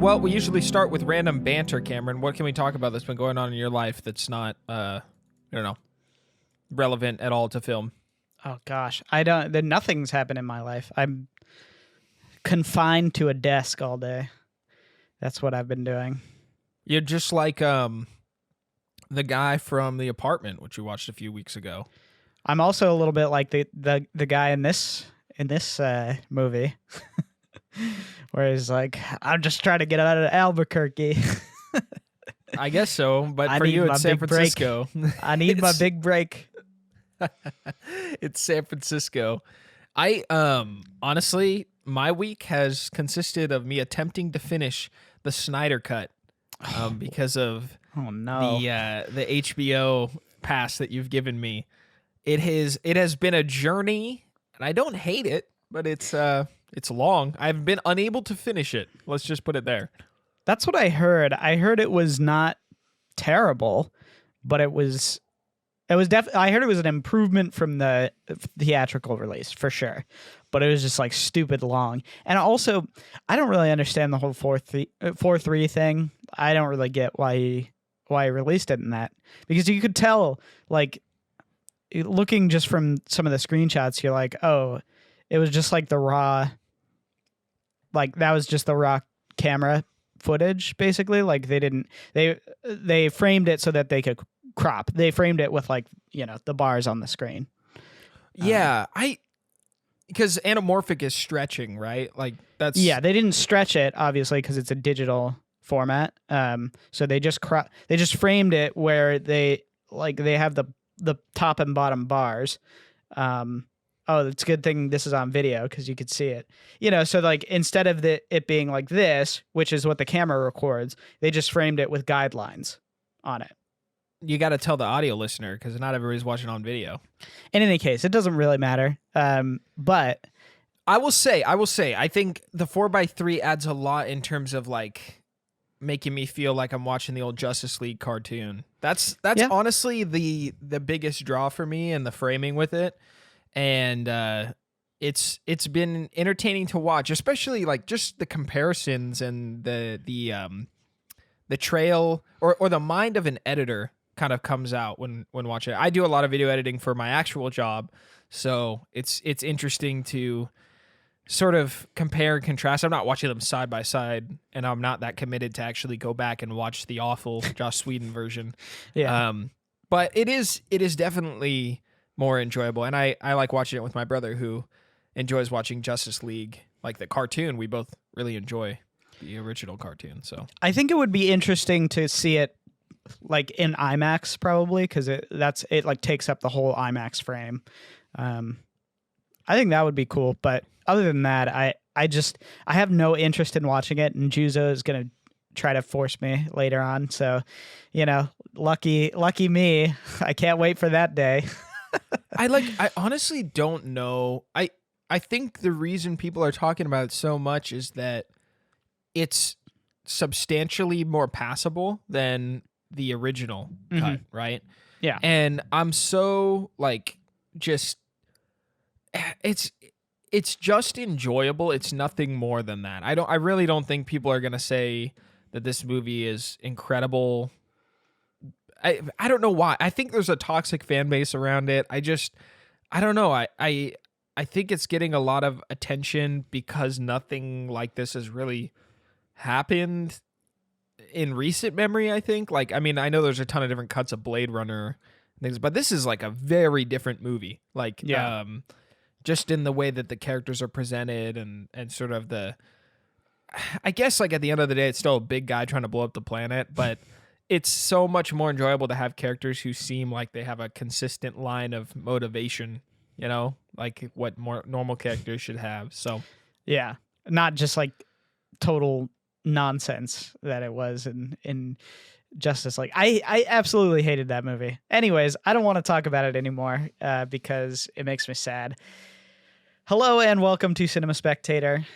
Well, we usually start with random banter, Cameron. What can we talk about that's been going on in your life that's not, I don't know, relevant at all to film? Oh gosh, nothing's happened in my life. I'm confined to a desk all day. That's what I've been doing. You're just like the guy from The Apartment, which we watched a few weeks ago. I'm also a little bit like the guy in this movie, where he's like, I'm just trying to get out of Albuquerque. I guess so, but I for need you, my it's San big Francisco. I need my big break. It's San Francisco. I honestly, my week has consisted of me attempting to finish the Snyder Cut because of Oh no. the HBO pass that you've given me. It has been a journey, and I don't hate it, but it's long. I've been unable to finish it. Let's just put it there. That's what I heard. I heard it was not terrible, but it was definitely. I heard it was an improvement from the theatrical release for sure, but it was just like stupid long. And also, I don't really understand the whole 4:3 thing. I don't really get why he released it in that, because you could tell, like, looking just from some of the screenshots, you're like, oh, it was just like the raw, like that was just the raw camera footage, basically. Like they framed it so that they could crop. They framed it with, like, the bars on the screen. Yeah, because anamorphic is stretching, right? Like that's They didn't stretch it, obviously, because it's a digital format. So they just framed it where they have the top and bottom bars. Oh, it's a good thing this is on video because you could see it. So like instead of it being like this, which is what the camera records, they just framed it with guidelines on it. You got to tell the audio listener because not everybody's watching on video. In any case, it doesn't really matter. But I will say, I think the 4:3 adds a lot in terms of like making me feel like I'm watching the old Justice League cartoon. That's honestly the biggest draw for me, and the framing with it. And it's been entertaining to watch, especially like just the comparisons and the trail or the mind of an editor kind of comes out when watching it. I do a lot of video editing for my actual job, so it's interesting to sort of compare and contrast. I'm not watching them side by side, and I'm not that committed to actually go back and watch the awful Joss Whedon version. Yeah. But it is definitely more enjoyable, and I like watching it with my brother, who enjoys watching Justice League, like the cartoon. We both really enjoy the original cartoon. So I think it would be interesting to see it like in IMAX, probably, because it like takes up the whole IMAX frame. I think that would be cool, but other than that, I have no interest in watching it, and Juzo is gonna try to force me later on. So, lucky me. I can't wait for that day. I honestly don't know. I think the reason people are talking about it so much is that it's substantially more passable than the original cut, right? Yeah. And I'm so like just it's just enjoyable. It's nothing more than that. I really don't think people are going to say that this movie is incredible. I don't know why. I think there's a toxic fan base around it. I don't know. I think it's getting a lot of attention because nothing like this has really happened in recent memory, I think. Like, I mean, I know there's a ton of different cuts of Blade Runner things, but this is like a very different movie. Like, just in the way that the characters are presented and sort of I guess like at the end of the day, it's still a big guy trying to blow up the planet, but it's so much more enjoyable to have characters who seem like they have a consistent line of motivation, like what more normal characters should have. So, yeah, not just like total nonsense that it was in Justice League. I absolutely hated that movie. Anyways, I don't want to talk about it anymore because it makes me sad. Hello and welcome to Cinema Spectator,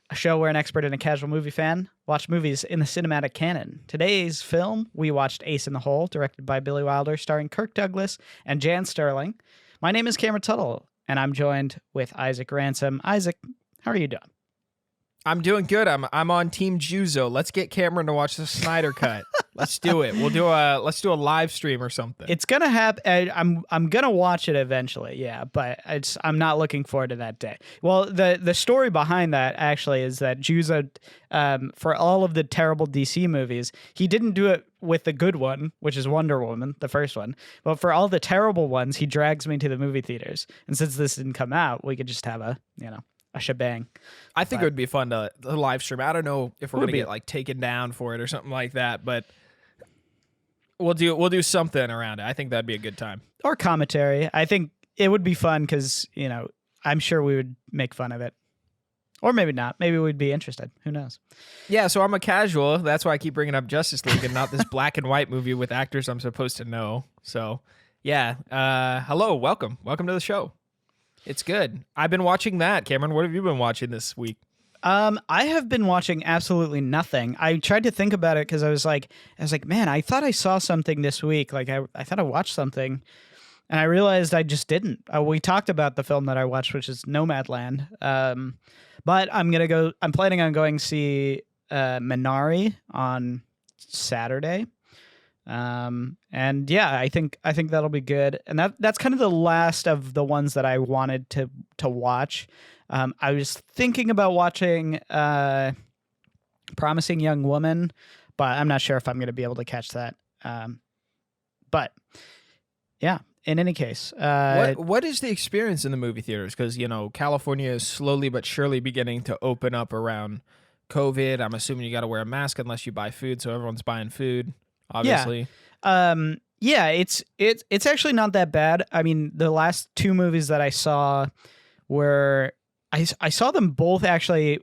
a show where an expert and a casual movie fan watch movies in the cinematic canon. Today's film, we watched Ace in the Hole, directed by Billy Wilder, starring Kirk Douglas and Jan Sterling. My name is Cameron Tuttle, and I'm joined with Isaac Ransom. Isaac, how are you doing? I'm doing good. I'm on Team Juzo. Let's get Cameron to watch the Snyder Cut. Let's do it. Let's do a live stream or something. It's gonna happen. I'm gonna watch it eventually. Yeah, but I'm not looking forward to that day. Well, the story behind that actually is that Juzo, for all of the terrible DC movies, he didn't do it with the good one, which is Wonder Woman, the first one. But for all the terrible ones, he drags me to the movie theaters. And since this didn't come out, we could just have a shebang. I think it would be fun to live stream. I don't know if we're gonna be get like taken down for it or something like that, but we'll do something around it. I think that'd be a good time. Or commentary. I think it would be fun because I'm sure we would make fun of it, or maybe not. Maybe we'd be interested. Who knows? Yeah. So I'm a casual. That's why I keep bringing up Justice League and not this black and white movie with actors I'm supposed to know. So yeah. Hello. Welcome to the show. It's good. I've been watching that. Cameron, what have you been watching this week? I have been watching absolutely nothing. I tried to think about it because I was like, man, I thought I saw something this week. Like I thought I watched something, and I realized I just didn't. We talked about the film that I watched, which is Nomadland. But I'm planning on going to see Minari on Saturday. And yeah, I think that'll be good. And that's kind of the last of the ones that I wanted to watch. I was thinking about watching Promising Young Woman, but I'm not sure if I'm going to be able to catch that. But yeah, in any case, what is the experience in the movie theaters? Because California is slowly but surely beginning to open up around COVID. I'm assuming you got to wear a mask unless you buy food, so everyone's buying food. Obviously. Yeah, it's actually not that bad. I mean, the last two movies that I saw were I saw them both actually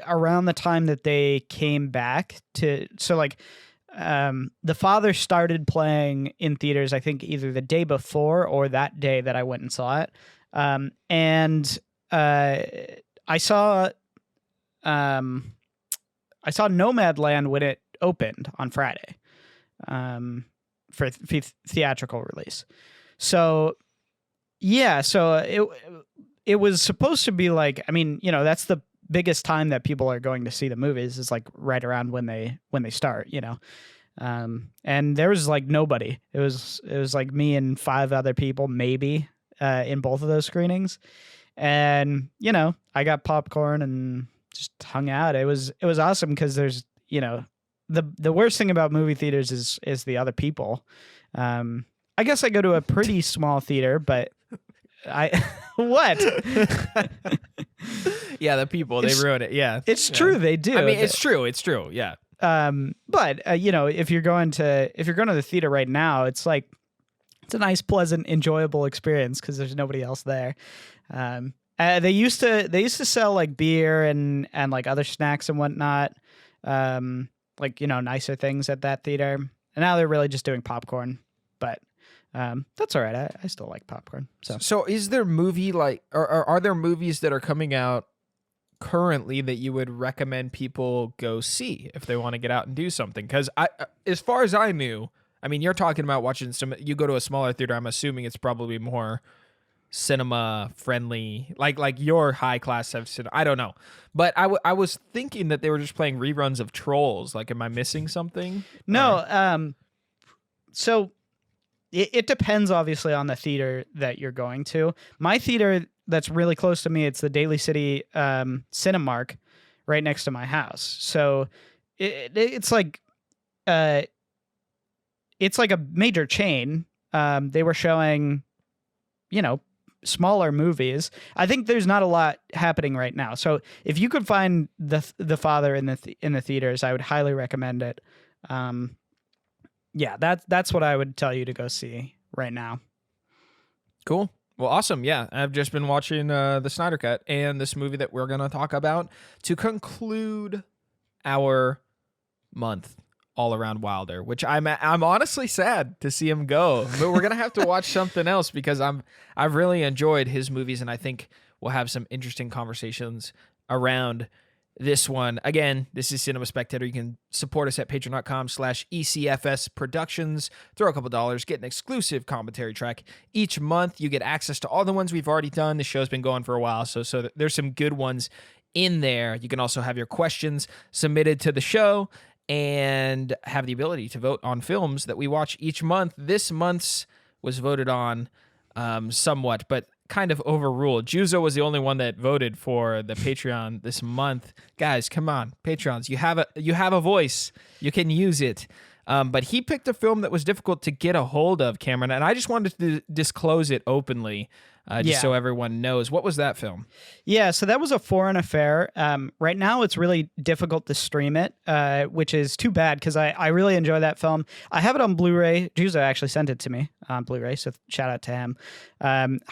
around the time that they came back to. So like, The Father started playing in theaters, I think either the day before or that day that I went and saw it. And I saw Nomadland when it opened on Friday. For theatrical release. So yeah, it was supposed to be like, I mean, that's the biggest time that people are going to see the movies is like right around when they start, and there was like nobody. It was like me and 5 other people maybe in both of those screenings. And I got popcorn and just hung out. It was awesome because there's the worst thing about movie theaters is the other people. I guess I go to a pretty small theater, but what? Yeah, the people, they ruin it. Yeah. It's true, they do. I mean, it's true. Yeah. But if you're going to the theater right now, it's like it's a nice, pleasant, enjoyable experience because there's nobody else there. They used to sell like beer and like other snacks and whatnot. Like nicer things at that theater, and now they're really just doing popcorn. But that's all right. I still like popcorn. So is there are there movies that are coming out currently that you would recommend people go see if they want to get out and do something? Because as far as I knew, I mean, you're talking about watching you go to a smaller theater. I'm assuming it's probably more cinema friendly, like your high class have cinema. I don't know, but I was thinking that they were just playing reruns of Trolls. Like, am I missing something? No. So it depends obviously on the theater that you're going to. My theater that's really close to me, it's the Daly City Cinemark right next to my house. So it's like a major chain. They were showing smaller movies. I think there's not a lot happening right now. So if you could find the Father in the theaters, I would highly recommend it. Yeah, that's what I would tell you to go see right now. Cool. Well, awesome. Yeah, I've just been watching the Snyder Cut and this movie that we're going to talk about to conclude our month all around Wilder, which I'm honestly sad to see him go, but we're gonna have to watch something else because I've really enjoyed his movies, and I think we'll have some interesting conversations around this one. Again, this is Cinema Spectator. You can support us at patreon.com/ECFS Productions. Throw a couple dollars, get an exclusive commentary track each month. You get access to all the ones we've already done. The show's been going for a while, so there's some good ones in there. You can also have your questions submitted to the show and have the ability to vote on films that we watch each month. This month's was voted on somewhat, but kind of overruled. Juzo was the only one that voted for the Patreon this month. Guys, come on, Patrons, you have a voice. You can use it. But he picked a film that was difficult to get a hold of, Cameron, and I just wanted to disclose it openly, just so everyone knows. What was that film? Yeah, so that was A Foreign Affair. Right now, it's really difficult to stream it, which is too bad because I really enjoy that film. I have it on Blu-ray. Juzo actually sent it to me on Blu-ray, so shout out to him.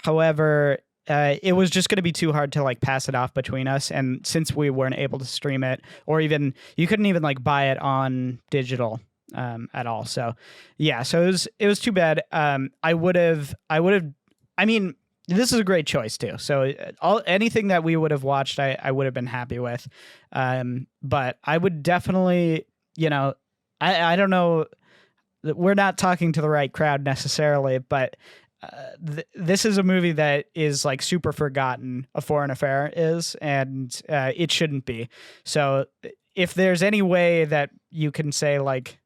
However, it was just going to be too hard to like pass it off between us, and since we weren't able to stream it, or even you couldn't even like buy it on digital at all. So yeah, so it was too bad. I would have. I mean, this is a great choice too. So anything that we would have watched, I would have been happy with. But I would definitely, I don't know. We're not talking to the right crowd necessarily, but this is a movie that is like super forgotten. A Foreign Affair is, and it shouldn't be. So if there's any way that you can say like,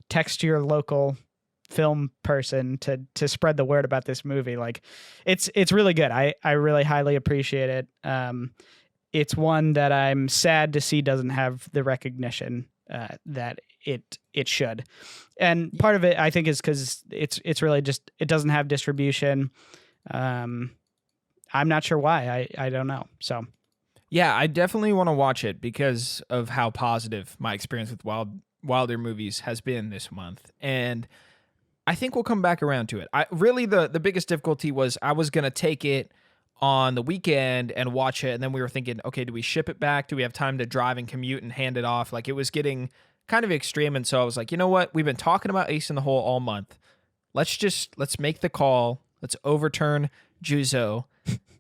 text your local film person to spread the word about this movie, like it's really good. I really highly appreciate it. It's one that I'm sad to see doesn't have the recognition that it should, and part of it I think is because it's really just it doesn't have distribution. I'm not sure why. I don't know. So yeah, I definitely want to watch it because of how positive my experience with Wilder movies has been this month, and I think we'll come back around to it. The biggest difficulty was I was gonna take it on the weekend and watch it, and then we were thinking, okay, do we ship it back? Do we have time to drive and commute and hand it off? Like, it was getting kind of extreme, and so I was like, you know what? We've been talking about Ace in the Hole all month. Let's make the call. Let's overturn Juzo,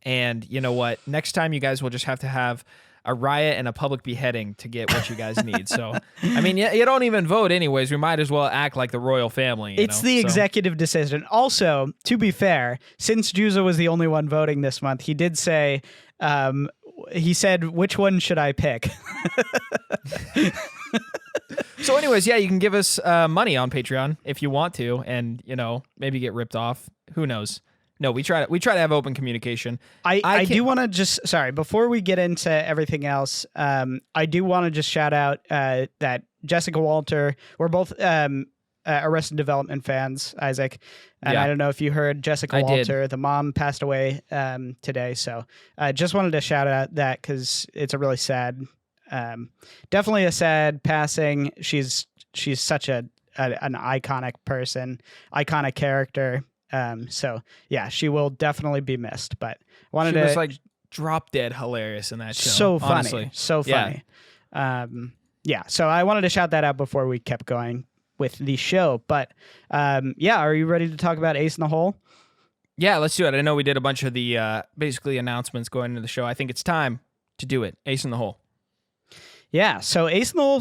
and you know what? Next time, you guys will just have to have a riot and a public beheading to get what you guys need. So, I mean, you don't even vote anyways. We might as well act like the royal family. It's the executive decision. Also, to be fair, since Juzo was the only one voting this month, he did say, he said, which one should I pick? So anyways, yeah, you can give us money on Patreon if you want to, and, maybe get ripped off. Who knows? No, we try to have open communication. I do want to just, sorry, before we get into everything else, I do want to just shout out that Jessica Walter, we're both Arrested Development fans, Isaac, and Yeah. I don't know if you heard Jessica I Walter, did. the mom passed away today, so I just wanted to shout out that because it's a really sad, definitely a sad passing. She's such an iconic person, iconic character. So yeah, she will definitely be missed, but wanted She to was like drop dead hilarious in that show. so funny, honestly. so funny. Yeah, so I wanted to shout that out before we kept going with the show, but yeah, are you ready to talk about Ace in the Hole? Yeah, let's do it. I know we did a bunch of the basically announcements going into the show. I think it's time to do it. Ace in the Hole. Yeah, so Ace in the Hole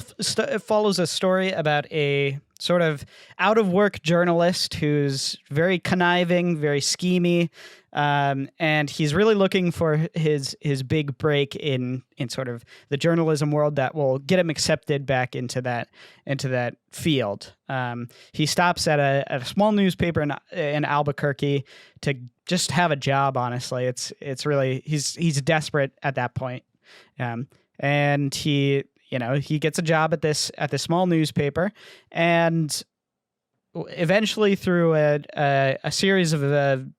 follows a story about a sort of out-of-work journalist who's very conniving, very schemy, and he's really looking for his big break in sort of the journalism world that will get him accepted back into that field. He stops at a small newspaper in Albuquerque to just have a job. Honestly, it's really he's desperate at that point. And he gets a job at this small newspaper, and eventually through a series of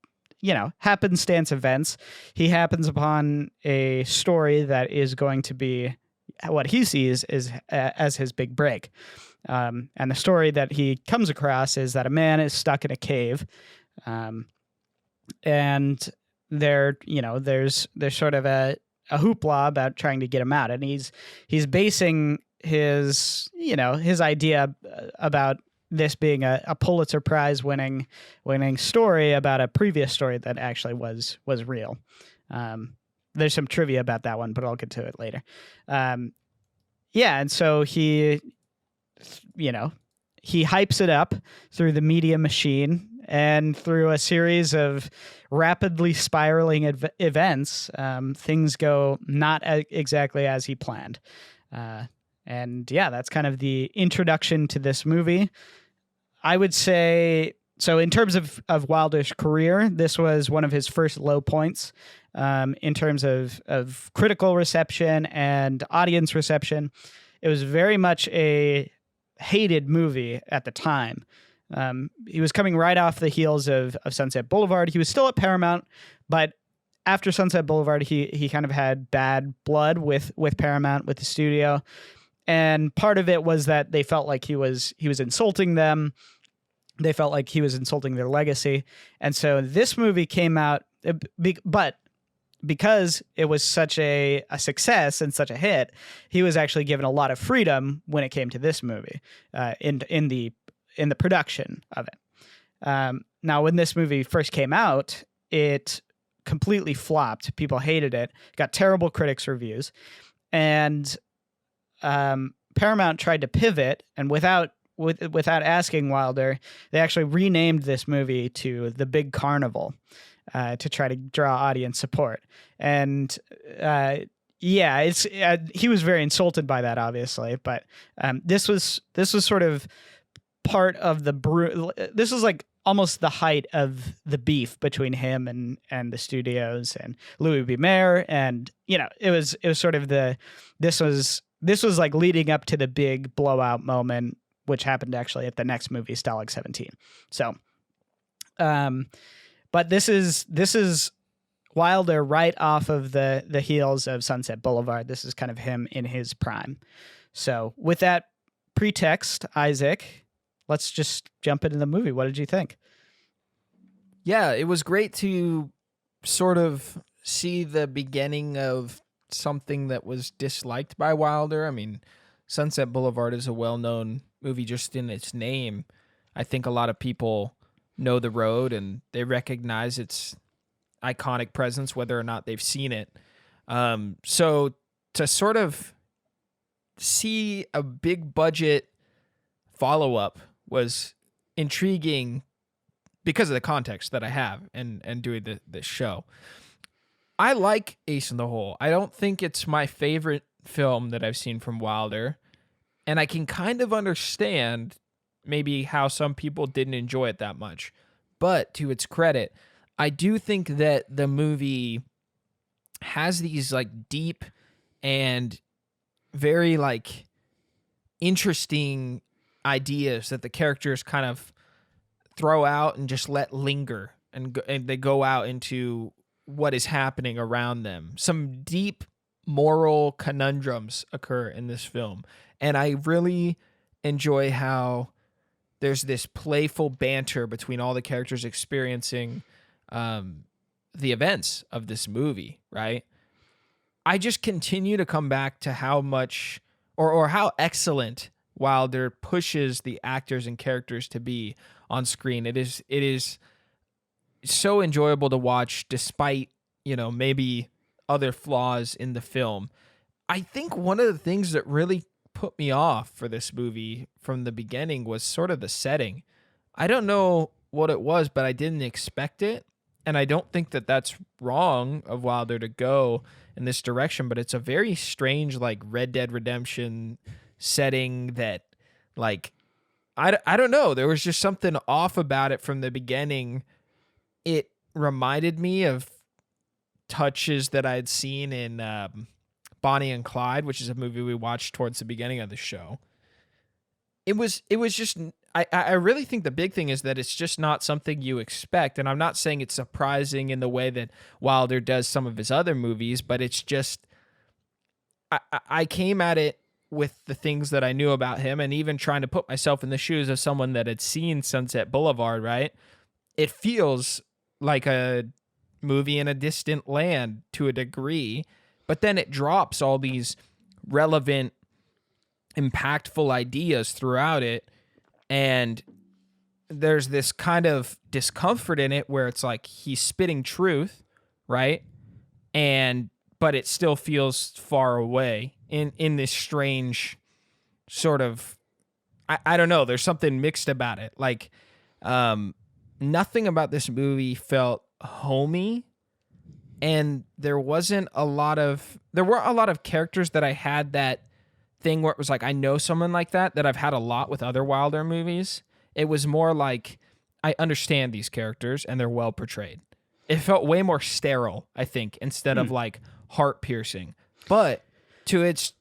happenstance events, he happens upon a story that is going to be what he sees is as his big break. And the story that he comes across is that a man is stuck in a cave, and there's sort of a hoopla about trying to get him out, and he's basing his idea about this being a Pulitzer Prize winning story about a previous story that actually was real. There's some trivia about that one, but I'll get to it later. And so he hypes it up through the media machine, And through a series of rapidly spiraling events, things go not exactly as he planned. And yeah, that's kind of the introduction to this movie. I would say so. In terms of Wilder's career, this was one of his first low points in terms of critical reception and audience reception. It was very much a hated movie at the time. He was coming right off the heels of Sunset Boulevard. He was still at Paramount, but after Sunset Boulevard, he kind of had bad blood with Paramount, with the studio. And part of it was that they felt like he was insulting them. They felt like he was insulting their legacy. And so this movie came out, but because it was such a success and such a hit, he was actually given a lot of freedom when it came to this movie in the production of it. Now, when this movie first came out, it completely flopped. People hated it. Got terrible critics' reviews. And Paramount tried to pivot, and without asking Wilder, they actually renamed this movie to The Big Carnival to try to draw audience support. And it's he was very insulted by that, obviously. But this was sort of part of this was like almost the height of the beef between him and the studios and Louis B. Mayer, and it was sort of this was like leading up to the big blowout moment, which happened actually at the next movie, Stalag 17. So, but this is Wilder right off of the heels of Sunset Boulevard. This is kind of him in his prime. So with that pretext, Isaac, let's just jump into the movie. What did you think? Yeah, it was great to sort of see the beginning of something that was disliked by Wilder. I mean, Sunset Boulevard is a well-known movie just in its name. I think a lot of people know the road and they recognize its iconic presence, whether or not they've seen it. So to sort of see a big budget follow-up was intriguing because of the context that I have and doing this show. I like Ace in the Hole. I don't think it's my favorite film that I've seen from Wilder, and I can kind of understand maybe how some people didn't enjoy it that much. But to its credit, I do think that the movie has these like deep and very like interesting ideas that the characters kind of throw out and just let linger, and they go out into what is happening around them. Some deep moral conundrums occur in this film, and I really enjoy how there's this playful banter between all the characters experiencing the events of this movie, right? I just continue to come back to how much or how excellent Wilder pushes the actors and characters to be on screen. It is so enjoyable to watch despite, maybe other flaws in the film. I think one of the things that really put me off for this movie from the beginning was sort of the setting. I don't know what it was, but I didn't expect it. And I don't think that that's wrong of Wilder to go in this direction, but it's a very strange, like Red Dead Redemption setting that, like, I don't know. There was just something off about it from the beginning. It reminded me of touches that I'd seen in Bonnie and Clyde, which is a movie we watched towards the beginning of the show. It was just, I really think the big thing is that it's just not something you expect. And I'm not saying it's surprising in the way that Wilder does some of his other movies, but it's just, I came at it with the things that I knew about him, and even trying to put myself in the shoes of someone that had seen Sunset Boulevard, right? It feels like a movie in a distant land to a degree, but then it drops all these relevant, impactful ideas throughout it, and there's this kind of discomfort in it where it's like he's spitting truth, right? But it still feels far away in this strange sort of, I don't know, there's something mixed about it. Like, nothing about this movie felt homey, and there were a lot of characters that I had that thing where it was like, I know someone like that I've had a lot with other Wilder movies. It was more like, I understand these characters and they're well portrayed. It felt way more sterile, I think, instead of like heart piercing. But to its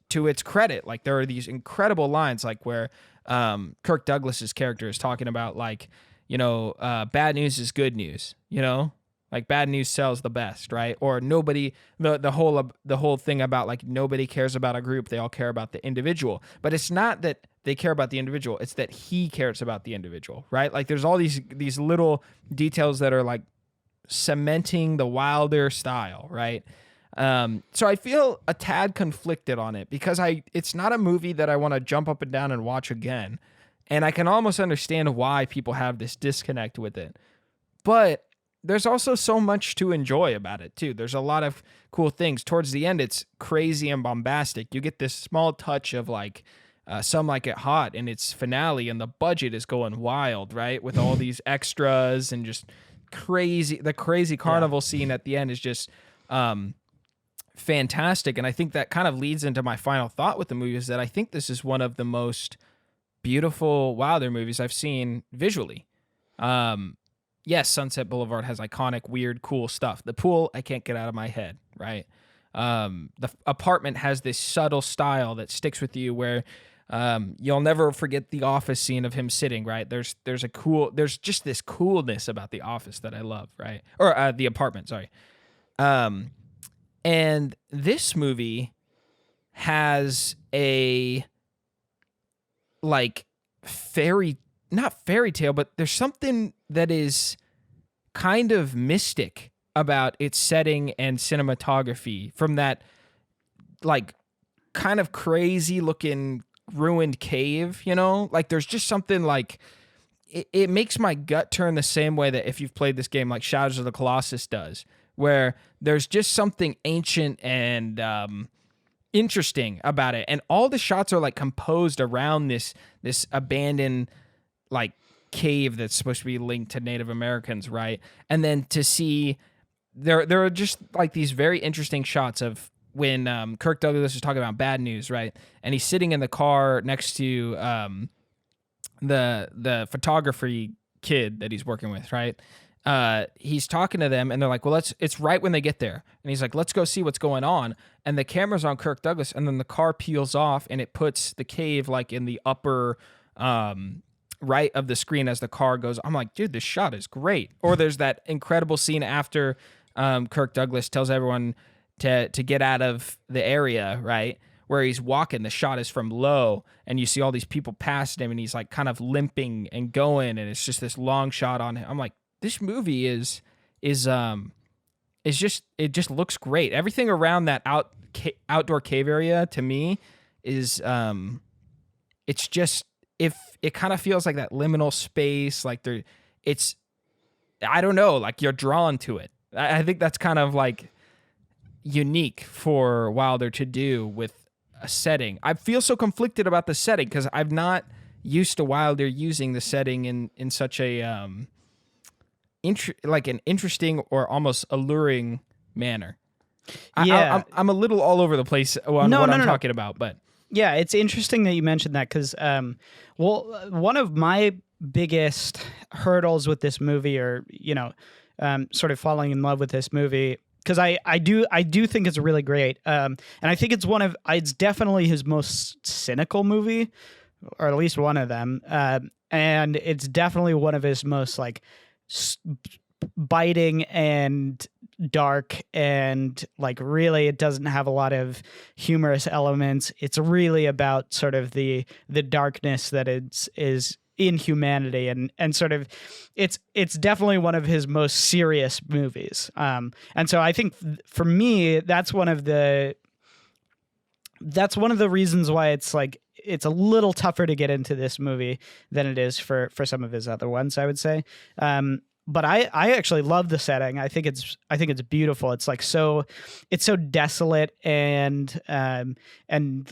credit, like, there are these incredible lines, like where Kirk Douglas's character is talking about, like, bad news is good news, like bad news sells the best, right? Or nobody, the whole thing about, like, nobody cares about a group, they all care about the individual. But it's not that they care about the individual, it's that he cares about the individual, right? Like, there's all these little details that are like cementing the Wilder style, right? So I feel a tad conflicted on it, because it's not a movie that I want to jump up and down and watch again. And I can almost understand why people have this disconnect with it. But there's also so much to enjoy about it too. There's a lot of cool things. Towards the end, it's crazy and bombastic. You get this small touch of, like, Some Like It Hot in its finale, and the budget is going wild, right? With all these extras and just crazy. The crazy carnival scene at the end is just fantastic. And I think that kind of leads into my final thought with the movie, is that I think this is one of the most beautiful Wilder movies I've seen visually. Yes, Sunset Boulevard has iconic, weird, cool stuff. The pool, I can't get out of my head, right? The apartment has this subtle style that sticks with you, where you'll never forget the office scene of him sitting, right? There's just this coolness about the office that I love, right? Or the apartment, sorry. And this movie has a, like, not fairy tale, but there's something that is kind of mystic about its setting and cinematography, from that, like, kind of crazy looking ruined cave, like, there's just something, like, it makes my gut turn the same way that, if you've played this game, like Shadows of the Colossus does, where there's just something ancient and interesting about it. And all the shots are, like, composed around this abandoned, like, cave that's supposed to be linked to Native Americans, right? And then to see there are just, like, these very interesting shots of when Kirk Douglas is talking about bad news, right? And he's sitting in the car next to the photography kid that he's working with, right? He's talking to them, and they're like, well, it's right when they get there. And he's like, let's go see what's going on. And the camera's on Kirk Douglas, and then the car peels off, and it puts the cave, like, in the upper right of the screen as the car goes. I'm like, dude, this shot is great. Or there's that incredible scene after Kirk Douglas tells everyone to get out of the area, right? Where he's walking, the shot is from low, and you see all these people past him, and he's, like, kind of limping and going, and it's just this long shot on him. I'm like, this movie is just, it just looks great. Everything around that outdoor cave area, to me, is it's just, if it kind of feels like that liminal space, like, I don't know, like, you're drawn to it. I think that's kind of, like, unique for Wilder to do with a setting. I feel so conflicted about the setting, because I'm not used to Wilder using the setting in such a like an interesting or almost alluring manner. Yeah. I'm a little all over the place on what I'm talking about, but yeah, it's interesting that you mentioned that, because one of my biggest hurdles with this movie, or sort of falling in love with this movie, because I do think it's really great, and I think it's definitely his most cynical movie, or at least one of them, and it's definitely one of his most, like, biting and dark, and, like, really it doesn't have a lot of humorous elements. It's really about sort of the darkness that is in humanity, and sort of it's definitely one of his most serious movies. And so I think for me, that's one of the reasons why it's, like, it's a little tougher to get into this movie than it is for some of his other ones, I would say. But I actually love the setting. I think it's beautiful. It's, like, it's so desolate, and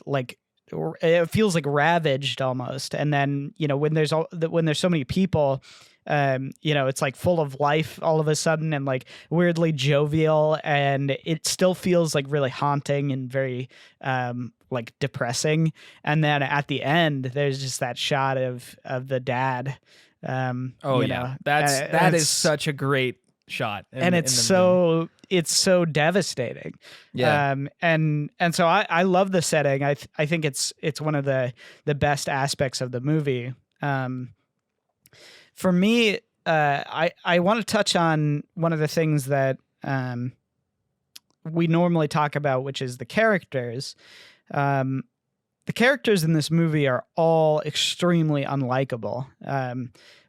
like, it feels like ravaged almost. And then, when there's so many people, It's like full of life all of a sudden and like weirdly jovial, and it still feels like really haunting and very like depressing. And then at the end, there's just that shot of the dad. Oh yeah, that is It's such a great shot and in the movie. it's so devastating. Yeah. And so I love the setting. I think it's one of the best aspects of the movie. For me, I want to touch on one of the things that we normally talk about, which is the characters. Um, the characters in this movie are all extremely unlikable,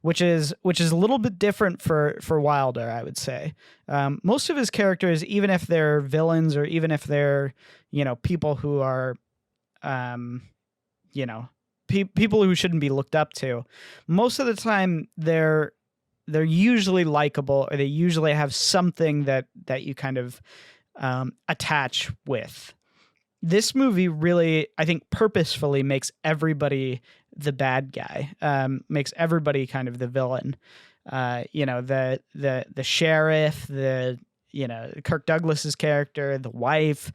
which is a little bit different for Wilder, I would say. Most of his characters, even if they're villains or even if they're people who are um, you know people who shouldn't be looked up to, most of the time they're usually likable, or they usually have something that you kind of attach with. This movie really, I think, purposefully makes everybody the bad guy, makes everybody kind of the villain. The sheriff, Kirk Douglas's character, the wife.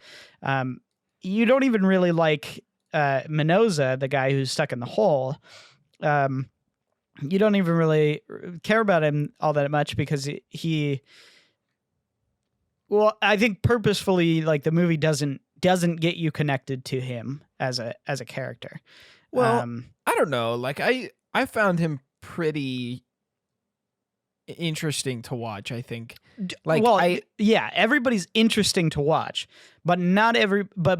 You don't even really like Mendoza, the guy who's stuck in the hole. You don't even really care about him all that much because well, I think purposefully, like the movie doesn't get you connected to him as a character. Well, I don't know. Like I found him pretty interesting to watch, I think. Like Well, I yeah, everybody's interesting to watch, but not every. But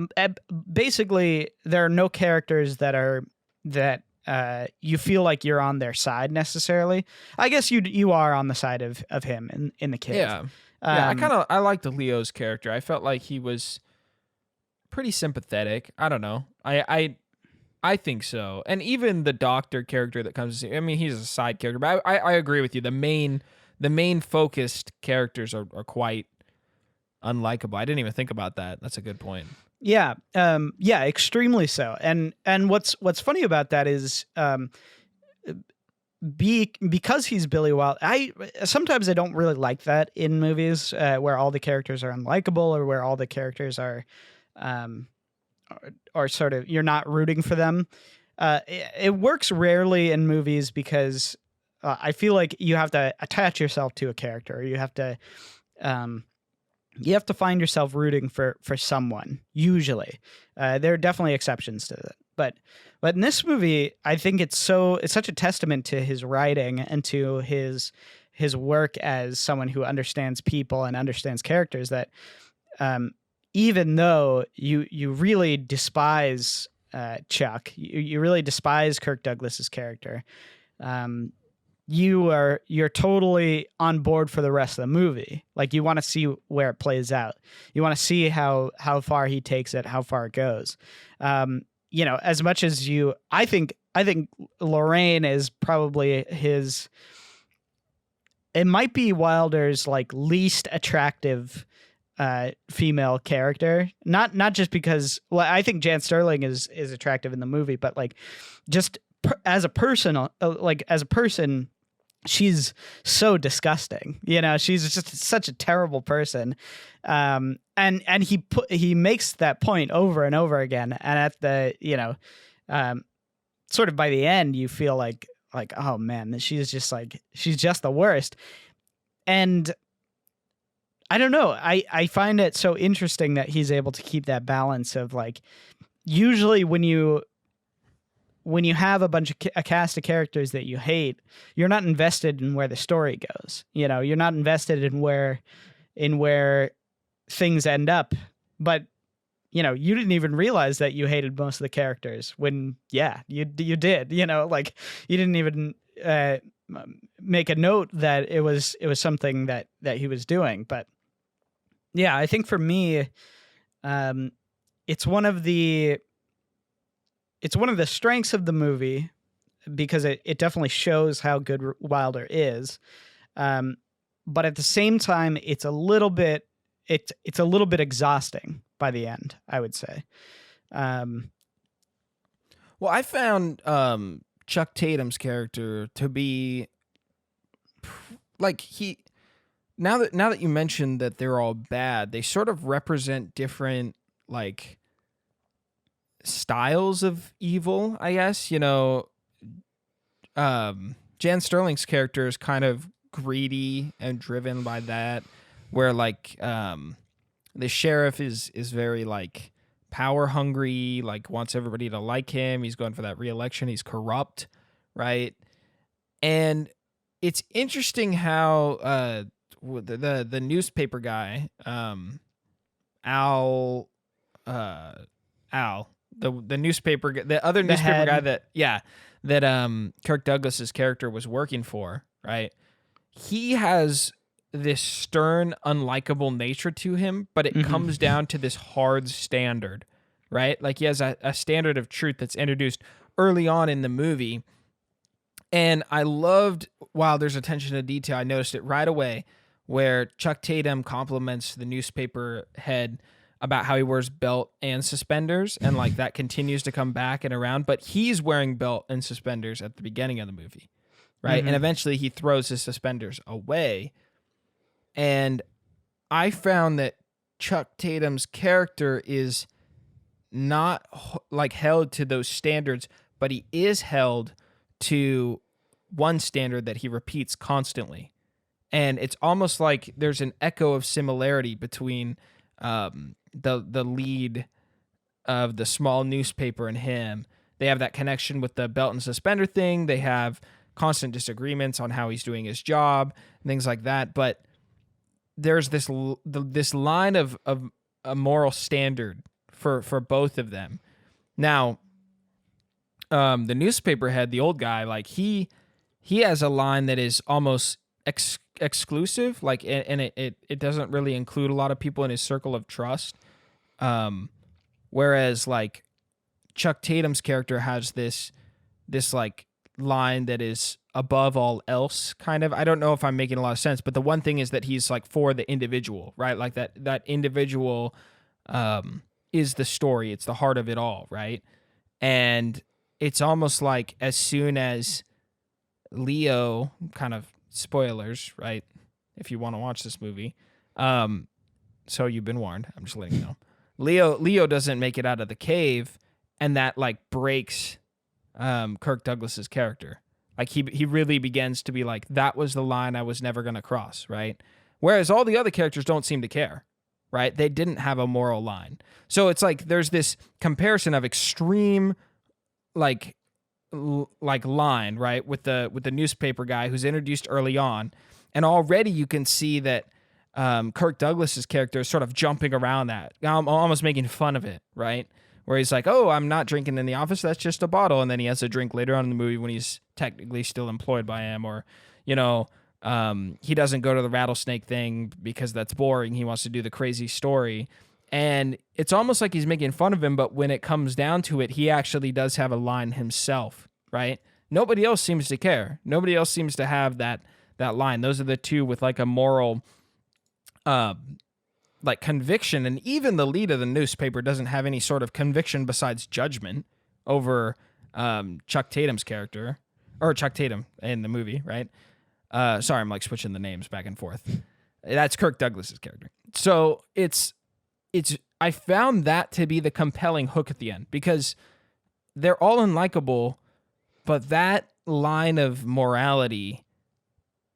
basically, there are no characters that you feel like you're on their side necessarily. I guess you are on the side of him in the cave. yeah. Yeah, I liked Leo's character. I felt like he was pretty sympathetic. I don't know. I think so. And even the doctor character that comes, I mean, he's a side character, but I agree with you. The main focused characters are quite unlikable. I didn't even think about that. That's a good point. Yeah, extremely so. And what's funny about that is because he's Billy Wilder. I sometimes I don't really like that in movies where all the characters are unlikable, or where all the characters um, are sort of, you're not rooting for them. It works rarely in movies because I feel like you have to attach yourself to a character, or um, you have to find yourself rooting for someone. Usually, there are definitely exceptions to that, but in this movie, I think it's such a testament to his writing and to his work as someone who understands people and understands characters that even though you really despise Chuck, you really despise Kirk Douglas's character, you're totally on board for the rest of the movie. Like, you want to see where it plays out. You want to see how far he takes it, how far it goes. As much as I think Lorraine is probably it might be Wilder's like least attractive female character. Not just because, well, I think Jan Sterling is attractive in the movie, but like just as a person, she's so disgusting. She's just such a terrible person. And he makes that point over and over again. And at the, sort of by the end, you feel like, oh man, she's just the worst. And I don't know. I find it so interesting that he's able to keep that balance of like, usually when you have a cast of characters that you hate, you're not invested in where the story goes. You're not invested in where things end up. But you didn't even realize that you hated most of the characters when, yeah, you did. Like, you didn't even make a note that it was something that he was doing. But yeah, I think for me, it's one of the strengths of the movie, because it definitely shows how good Wilder is. But at the same time, it's a little bit exhausting by the end, I would say. Well, I found Chuck Tatum's character to be like now that you mentioned that they're all bad, they sort of represent different like styles of evil, I guess. Jan Sterling's character is kind of greedy and driven by that, where like the sheriff is very like power hungry, like wants everybody to like him. He's going for that reelection. He's corrupt, right? And it's interesting how the newspaper guy, Al, uh, Al, the newspaper, the other The newspaper guy head. that Kirk Douglas's character was working for, right? He has this stern, unlikable nature to him, but it comes down to this hard standard, right? Like he has a standard of truth that's introduced early on in the movie. And I loved, while there's attention to detail, I noticed it right away where Chuck Tatum compliments the newspaper head about how he wears belt and suspenders, and like that continues to come back and around, but he's wearing belt and suspenders at the beginning of the movie, right? And eventually he throws his suspenders away. And I found that Chuck Tatum's character is not like held to those standards, but he is held to one standard that he repeats constantly. And it's almost like there's an echo of similarity between the lead of the small newspaper and him. They have that connection with the belt and suspender thing. They have constant disagreements on how he's doing his job, and things like that. But there's this line of a moral standard for both of them. Now, the newspaper head, the old guy, like he has a line that is almost exclusive, like, and it doesn't really include a lot of people in his circle of trust. Whereas like Chuck Tatum's character has this like line that is above all else, kind of. I don't know if I'm making a lot of sense, but the one thing is that he's like for the individual, right? Like that individual is the story. It's the heart of it all, right? And it's almost like as soon as Leo, kind of spoilers, right? If you want to watch this movie, so you've been warned. I'm just letting you know. Leo doesn't make it out of the cave, and that like breaks Kirk Douglas's character. Like he really begins to be like, that was the line I was never gonna cross, right? Whereas all the other characters don't seem to care, right? They didn't have a moral line. So it's like there's this comparison of extreme like line, right, with the newspaper guy who's introduced early on, and already you can see that Kirk Douglas's character is sort of jumping around that, almost making fun of it, right? Where he's like, "Oh, I'm not drinking in the office. That's just a bottle," and then he has a drink later on in the movie when he's technically still employed by him, or he doesn't go to the rattlesnake thing because that's boring. He wants to do the crazy story. And it's almost like he's making fun of him, but when it comes down to it, he actually does have a line himself, right? Nobody else seems to care. Nobody else seems to have that line. Those are the two with like a moral like conviction, and even the lead of the newspaper doesn't have any sort of conviction besides judgment over Chuck Tatum's character, or Chuck Tatum in the movie, right? Sorry, I'm like switching the names back and forth. That's Kirk Douglas's character. So it's I found that to be the compelling hook at the end, because they're all unlikable, but that line of morality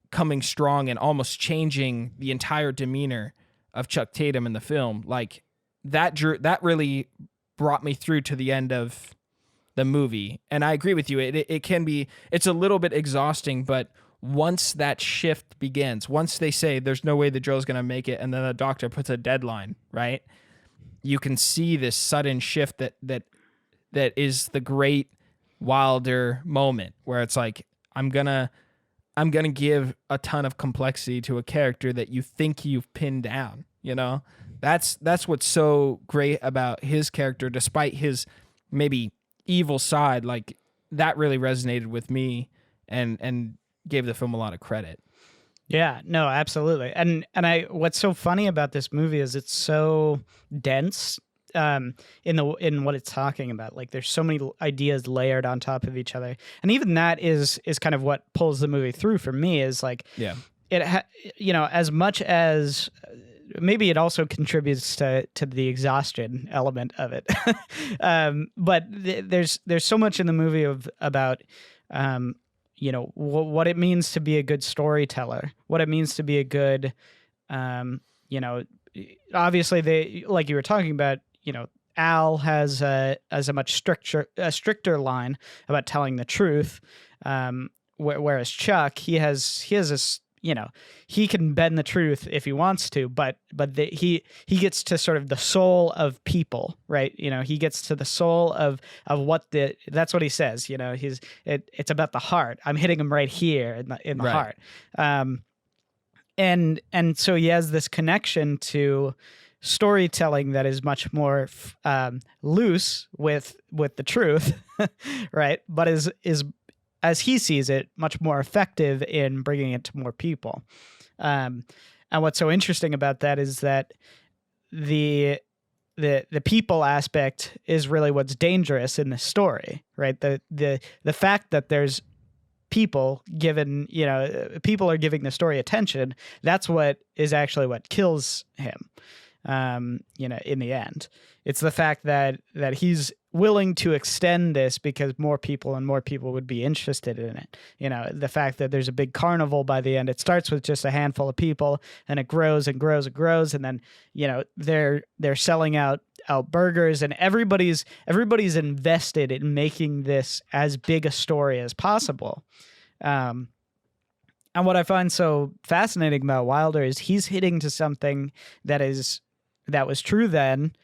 coming strong and almost changing the entire demeanor of Chuck Tatum in the film, like that really brought me through to the end of the movie. And I agree with you. It's a little bit exhausting, but once that shift begins, once they say there's no way the Joe's going to make it, and then the doctor puts a deadline, right? You can see this sudden shift that is the great Wilder moment, where it's like, I'm gonna give a ton of complexity to a character that you think you've pinned down. That's what's so great about his character, despite his maybe evil side. Like that really resonated with me, and gave the film a lot of credit. Yeah, no, absolutely. And what's so funny about this movie is it's so dense in what it's talking about. Like there's so many ideas layered on top of each other. And even that is kind of what pulls the movie through for me, is like, Yeah. as much as maybe it also contributes to the exhaustion element of it. But there's so much in the movie about what it means to be a good storyteller, what it means to be a good you know obviously they, like you were talking about, Al has a much stricter line about telling the truth, whereas Chuck, he has this, he can bend the truth if he wants to, but he gets to sort of the soul of people, right? He gets to the soul of what that's what he says. It's about the heart. I'm hitting him right here in the Right. heart. And so he has this connection to storytelling that is much more loose with the truth, right? But is as he sees it, much more effective in bringing it to more people. And what's so interesting about that is that the people aspect is really what's dangerous in the story, right? The fact that there's people people are giving the story attention, that's what is actually what kills him. In the end, it's the fact that he's willing to extend this because more people would be interested in it. The fact that there's a big carnival by the end, it starts with just a handful of people and it grows and grows and grows. And then, they're selling out burgers, and everybody's invested in making this as big a story as possible. And what I find so fascinating about Wilder is he's hitting to something that was true then,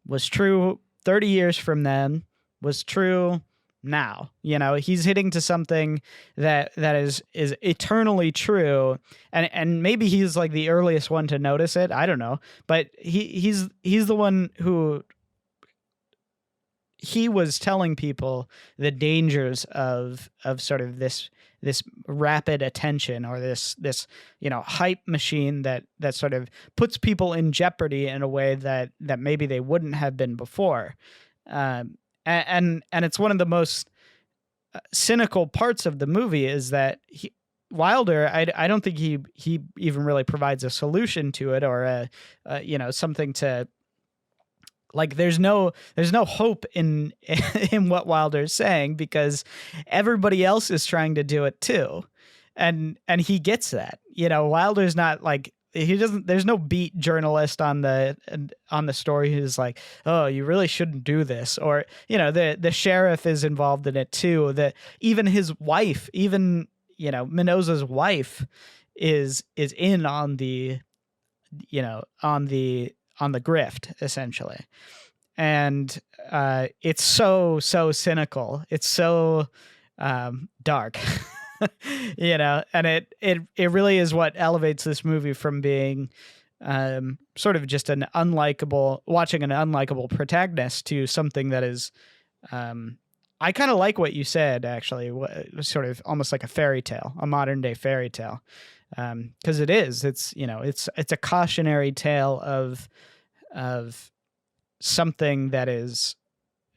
was true 30 years from then, was true now. He's hitting to something that is eternally true, and maybe he's like the earliest one to notice it. I don't know, but he's the one who he was telling people the dangers of sort of this rapid attention, or this hype machine that sort of puts people in jeopardy in a way that maybe they wouldn't have been before. And it's one of the most cynical parts of the movie is that Wilder, I don't think he even really provides a solution to it, or something to, like, there's no hope in what Wilder's saying, because everybody else is trying to do it too. And he gets that. Wilder's not like, there's no beat journalist on the story who's like, oh, you really shouldn't do this. Or, the sheriff is involved in it too. That even his wife, Mendoza's wife is in on the grift, essentially. And it's so cynical. It's so dark. And it really is what elevates this movie from being sort of just watching an unlikable protagonist to something that is, I kind of like what you said, actually, sort of almost like a fairy tale, a modern day fairy tale. Because it's a cautionary tale of something that is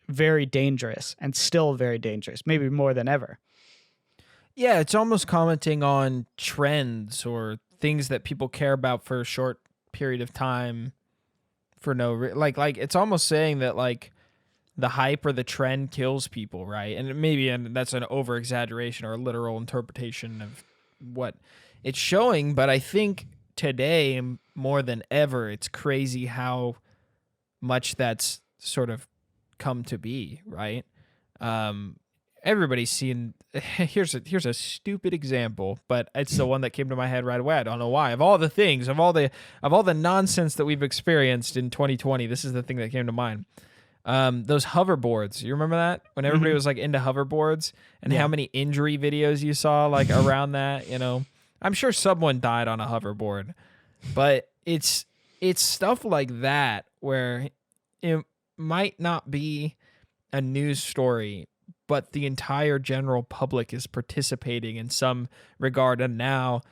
very dangerous, and still very dangerous, maybe more than ever. Yeah, it's almost commenting on trends or things that people care about for a short period of time for like it's almost saying that, like, the hype or the trend kills people, right? And that's an over exaggeration or a literal interpretation of what it's showing, but I think today more than ever, it's crazy how much that's sort of come to be, right? Everybody's seen. Here's a stupid example, but it's the one that came to my head right away. I don't know why. Of all the things, of all the nonsense that we've experienced in 2020, this is the thing that came to mind. Those hoverboards. You remember that? When everybody was like into hoverboards, and how many injury videos you saw like around that, I'm sure someone died on a hoverboard, but it's stuff like that where it might not be a news story, but the entire general public is participating in some regard. And now,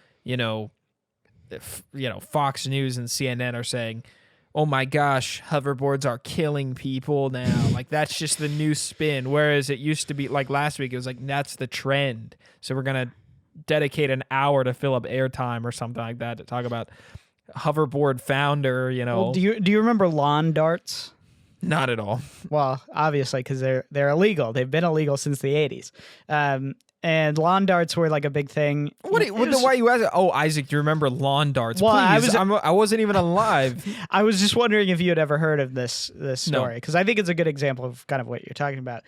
Fox News and CNN are saying, oh my gosh, hoverboards are killing people now. Like, that's just the new spin. Whereas it used to be, like last week, it was like, that's the trend. So we're going to dedicate an hour to fill up airtime or something like that to talk about hoverboard founder, Well, do you remember lawn darts? Not at all. Well, obviously, because they're illegal. They've been illegal since the 80s. And lawn darts were like a big thing. Why are you asking? Oh, Isaac, do you remember lawn darts? Well, Please, I wasn't even alive. I was just wondering if you had ever heard of this story, because I think it's a good example of kind of what you're talking about.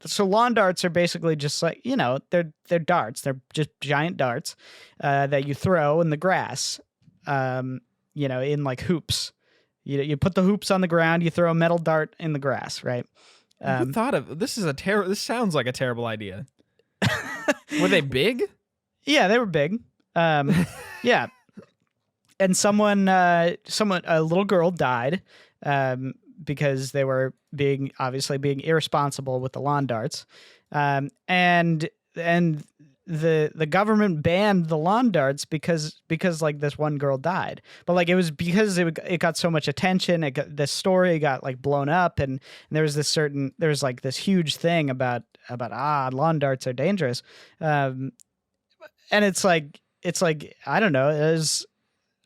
So lawn darts are basically just like, they're darts. They're just giant darts that you throw in the grass, in like hoops. You put the hoops on the ground, you throw a metal dart in the grass, right? Who thought of this? This sounds like a terrible idea. Were they big? Yeah, they were big. Yeah, and a little girl died because they were being irresponsible with the lawn darts, and the government banned the lawn darts because like this one girl died, but like it was because it got so much attention. This story got like blown up, and there was this huge thing about lawn darts are dangerous, and it's like I don't know, it was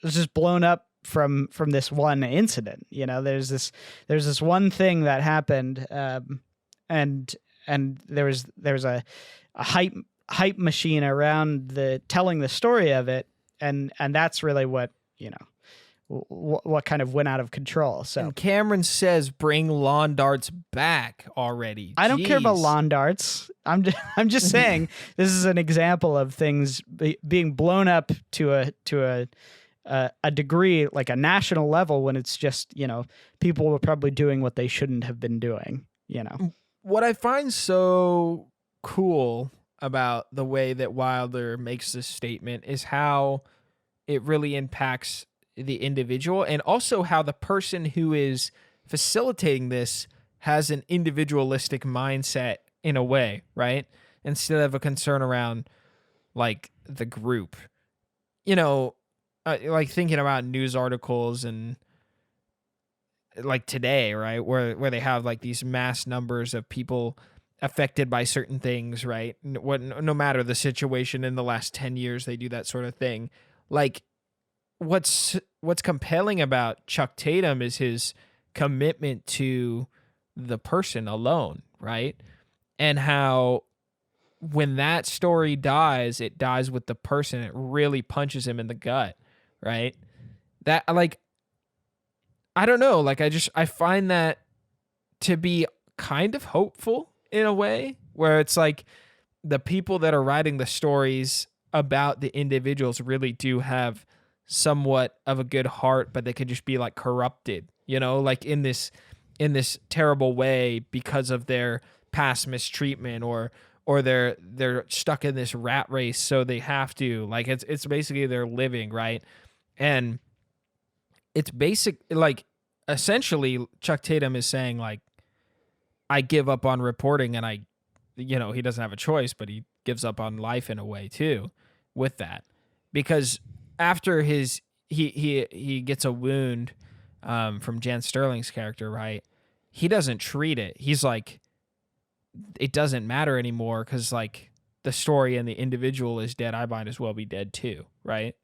just blown up from this one incident. There's this one thing that happened, and there was a hype machine around telling the story of it, and that's really what kind of went out of control. So and Cameron says bring lawn darts back already. I don't care about lawn darts. I'm just saying this is an example of things being blown up to a degree, like a national level, when it's just people were probably doing what they shouldn't have been doing. What I find so cool about the way that Wilder makes this statement is how it really impacts the individual, and also how the person who is facilitating this has an individualistic mindset in a way, right? Instead of a concern around like the group, like thinking about news articles and like today, right? Where they have like these mass numbers of people affected by certain things, right? No matter the situation in the last 10 years, they do that sort of thing. Like what's compelling about Chuck Tatum is his commitment to the person alone, right? And how when that story dies, it dies with the person. It really punches him in the gut, right? That, like, I don't know, like I find that to be kind of hopeful in a way, where it's like the people that are writing the stories about the individuals really do have somewhat of a good heart, but they could just be like corrupted, like in this terrible way because of their past mistreatment, or they're stuck in this rat race, so they have to, like, it's basically their living, right? And it's like essentially Chuck Tatum is saying, like, I give up on reporting, and he doesn't have a choice, but he gives up on life in a way too with that, because after he gets a wound from Jan Sterling's character, right? He doesn't treat it. He's like, it doesn't matter anymore, because like the story and the individual is dead. I might as well be dead too, right?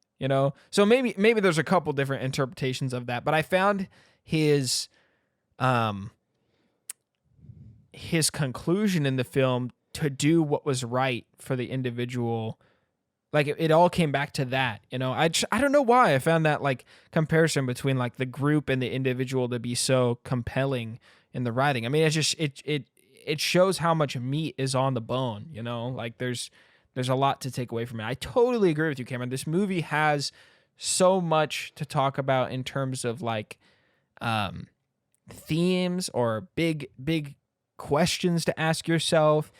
So maybe there's a couple different interpretations of that, but I found his conclusion in the film to do what was right for the individual. Like it all came back to that, I don't know why I found that like comparison between like the group and the individual to be so compelling in the writing. I mean, it's just, it shows how much meat is on the bone, like there's a lot to take away from it. I totally agree with you, Cameron. This movie has so much to talk about in terms of like, themes or big questions to ask yourself.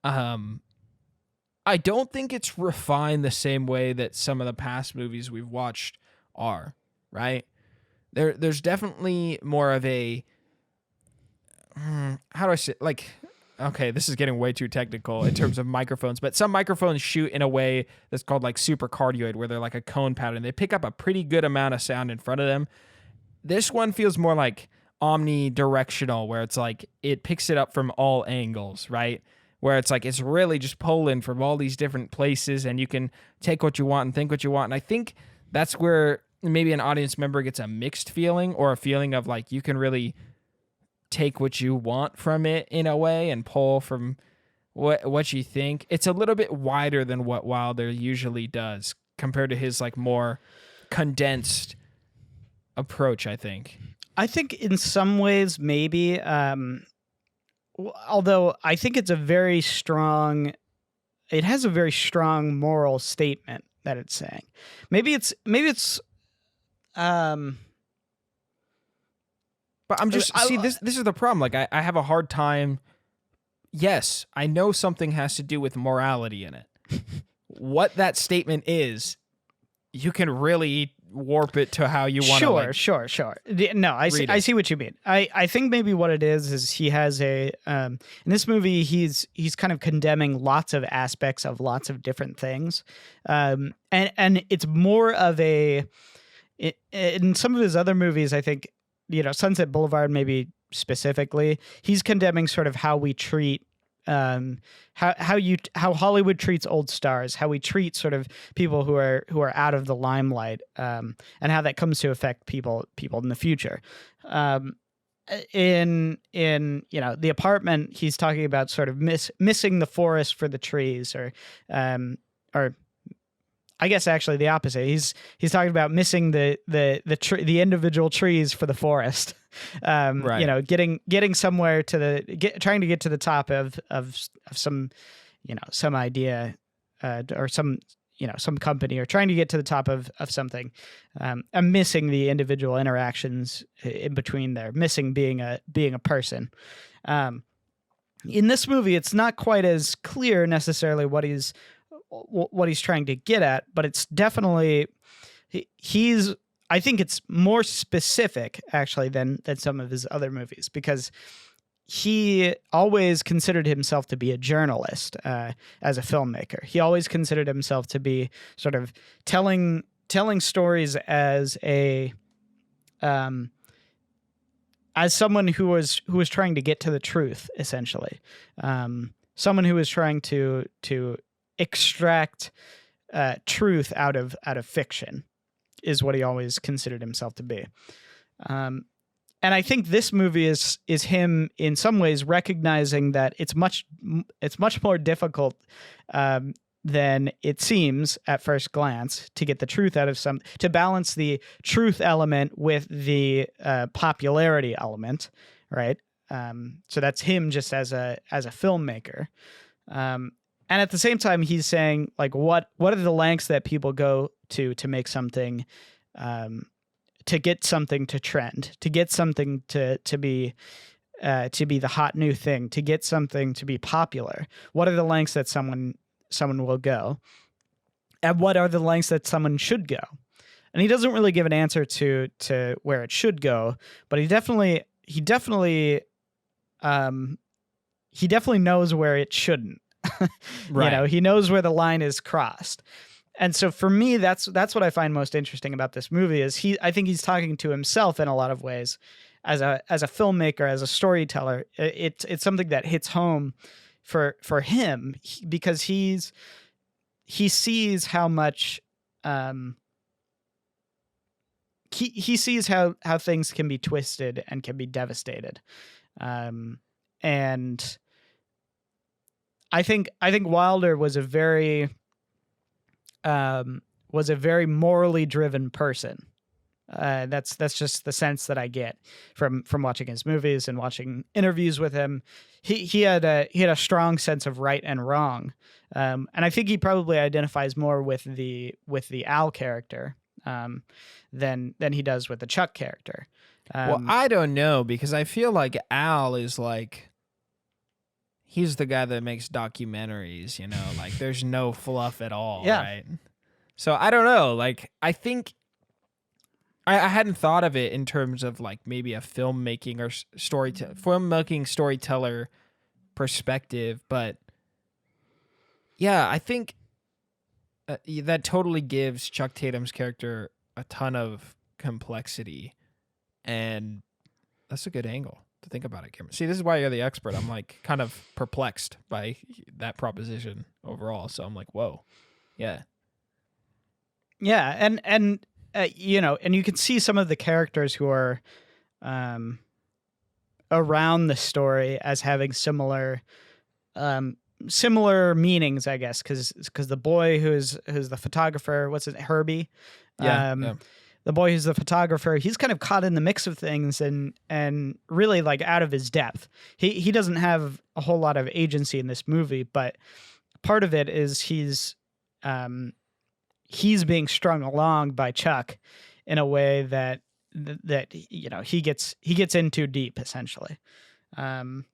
I don't think it's refined the same way that some of the past movies we've watched are, right? There's definitely more of a, how do I say, like, okay, this is getting way too technical in terms of microphones, but some microphones shoot in a way that's called like supercardioid, where they're like a cone pattern. They pick up a pretty good amount of sound in front of them. This one feels more like omnidirectional, where it's like it picks it up from all angles, right? Where it's like it's really just pulling from all these different places, and you can take what you want and think what you want. And I think that's where maybe an audience member gets a mixed feeling, or a feeling of like you can really take what you want from it in a way and pull from what you think. It's a little bit wider than what Wilder usually does compared to his like more condensed approach, I think. I think in some ways, maybe, although I think it's a very strong, it has a very strong moral statement that it's saying. Maybe it's, um, But I'm just see this is the problem. Like I have a hard time. Yes, I know something has to do with morality in it. What that statement is, you can really warp it to how you want to. Sure. No, I see what you mean. I think maybe what it is he has a in this movie he's kind of condemning lots of aspects of lots of different things, and it's more of a in some of his other movies. I think Sunset Boulevard maybe specifically, he's condemning sort of how we treat how Hollywood treats old stars, how we treat sort of people who are out of the limelight, and how that comes to affect people in the future. In The Apartment, he's talking about sort of missing the forest for the trees, or I guess actually the opposite. He's talking about missing the individual trees for the forest. Right. Getting somewhere trying to get to the top of some, some idea, or some company, or trying to get to the top of something. I'm missing the individual interactions in between there, missing being a person. In this movie, it's not quite as clear necessarily what he's trying to get at, but it's definitely I think it's more specific actually than some of his other movies, because he always considered himself to be a journalist as a filmmaker. He always considered himself to be sort of telling stories as someone who was trying to get to the truth, essentially. Someone who was trying to extract truth out of fiction is what he always considered himself to be. And I think this movie is him in some ways recognizing that it's much more difficult than it seems at first glance to get the truth out of to balance the truth element with the popularity element, right? So that's him just as a filmmaker. And at the same time, he's saying, like, what are the lengths that people go to make something, to get something to trend, to get something to be the hot new thing, to get something to be popular? What are the lengths that someone will go, and what are the lengths that someone should go? And he doesn't really give an answer to where it should go, but he definitely knows where it shouldn't. Right. He knows where the line is crossed. And so for me, that's what I find most interesting about this movie is I think he's talking to himself in a lot of ways as a filmmaker, as a storyteller. It's something that hits home for him, because he sees how much he sees how things can be twisted and can be devastated. And I think Wilder was a very morally driven person. That's just the sense that I get from watching his movies and watching interviews with him. He had a strong sense of right and wrong, and I think he probably identifies more with the Al character than he does with the Chuck character. Well, I don't know, because I feel like Al is like, he's the guy that makes documentaries, like there's no fluff at all, Yeah. right? So I don't know. Like, I think I hadn't thought of it in terms of like maybe a filmmaking or filmmaking storyteller perspective, but yeah, I think that totally gives Chuck Tatum's character a ton of complexity, and That's a good angle to think about it, Cameron. See, this is why you're the expert. I'm like kind of perplexed by that proposition overall. So I'm like, whoa, yeah, Yeah, and you know, and you can see some of the characters who are um, around the story as having similar meanings, I guess, because the boy who's the photographer, what's it, Herbie, yeah, um, yeah, the boy who's the photographer, he's kind of caught in the mix of things and really like out of his depth. He doesn't have a whole lot of agency in this movie, but part of it is he's being strung along by Chuck in a way that you know he gets in too deep essentially. Um,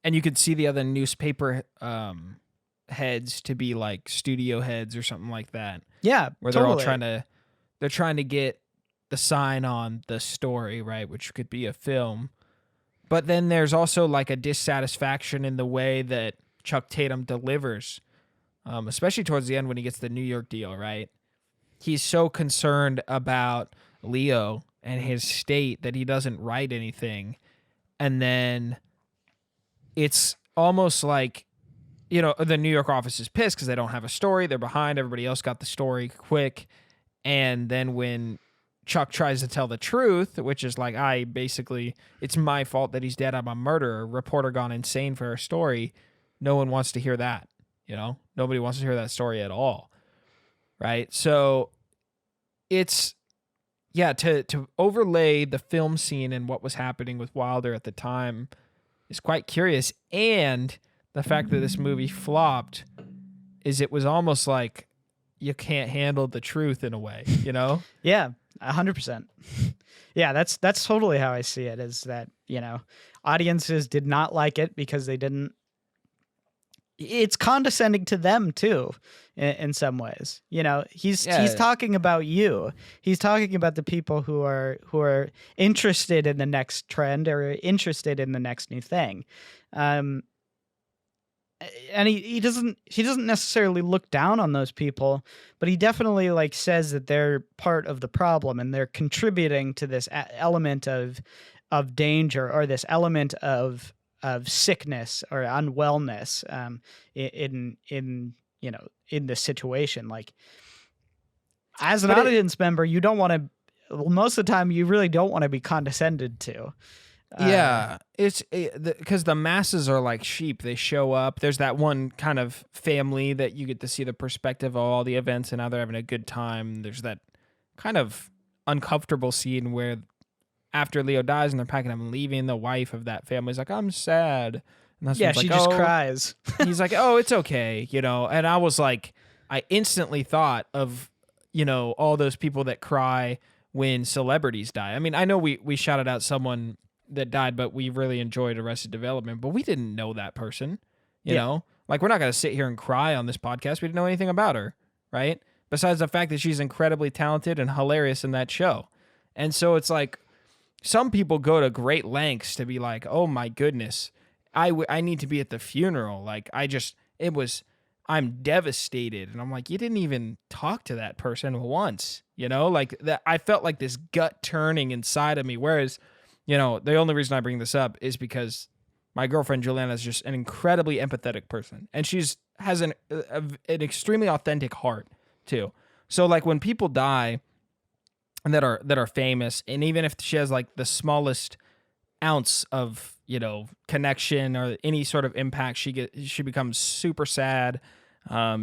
and you could see the other newspaper heads to be like studio heads or something like that, yeah, where they're all trying to get the sign on the story, right, which could be a film. But then there's also like a dissatisfaction in the way that Chuck Tatum delivers, especially towards the end when he gets the New York deal, right? He's so concerned about Leo and his state that he doesn't write anything. And then it's almost like, you know, the New York office is pissed because they don't have a story. They're behind. Everybody else got the story quick. And then when Chuck tries to tell the truth, which is like, it's my fault that he's dead. I'm a murderer. Reporter gone insane for a story. No one wants to hear that. You know, nobody wants to hear that story at all. Right. So it's, yeah, to overlay the film scene and what was happening with Wilder at the time is quite curious. And the fact that this movie flopped is it was almost like you can't handle the truth in a way, you know? Yeah, 100%. Yeah, that's totally how I see it, is that, you know, audiences did not like it because they didn't. It's condescending to them too, in some ways. You know, he's talking about you. He's talking about the people who are interested in the next trend or interested in the next new thing. And he doesn't necessarily look down on those people, but he definitely like says that they're part of the problem and they're contributing to this element of danger, or this element of sickness or unwellness in you know, in this situation. Like, as an audience member, you don't want to, most of the time you really don't want to be condescended to. Yeah, it's because the masses are like sheep. They show up. There's that one kind of family that you get to see the perspective of all the events and how they're having a good time. There's that kind of uncomfortable scene where after Leo dies and they're packing up and leaving, the wife of that family is like, "I'm sad." And yeah, she just cries. He's like, "Oh, it's okay," you know. And I was like, I instantly thought of, you know, all those people that cry when celebrities die. I mean, I know we shouted out someone that died, but we really enjoyed Arrested Development, but we didn't know that person, you know? Like, we're not going to sit here and cry on this podcast. We didn't know anything about her, right? Besides the fact that she's incredibly talented and hilarious in that show. And so it's like, some people go to great lengths to be like, oh my goodness, I need to be at the funeral. Like, I'm devastated. And I'm like, you didn't even talk to that person once, you know? Like, that I felt like this gut turning inside of me, whereas, you know, the only reason I bring this up is because my girlfriend Juliana is just an incredibly empathetic person, and has an extremely authentic heart too. So like when people die and that are famous, and even if she has like the smallest ounce of, you know, connection or any sort of impact, she becomes super sad.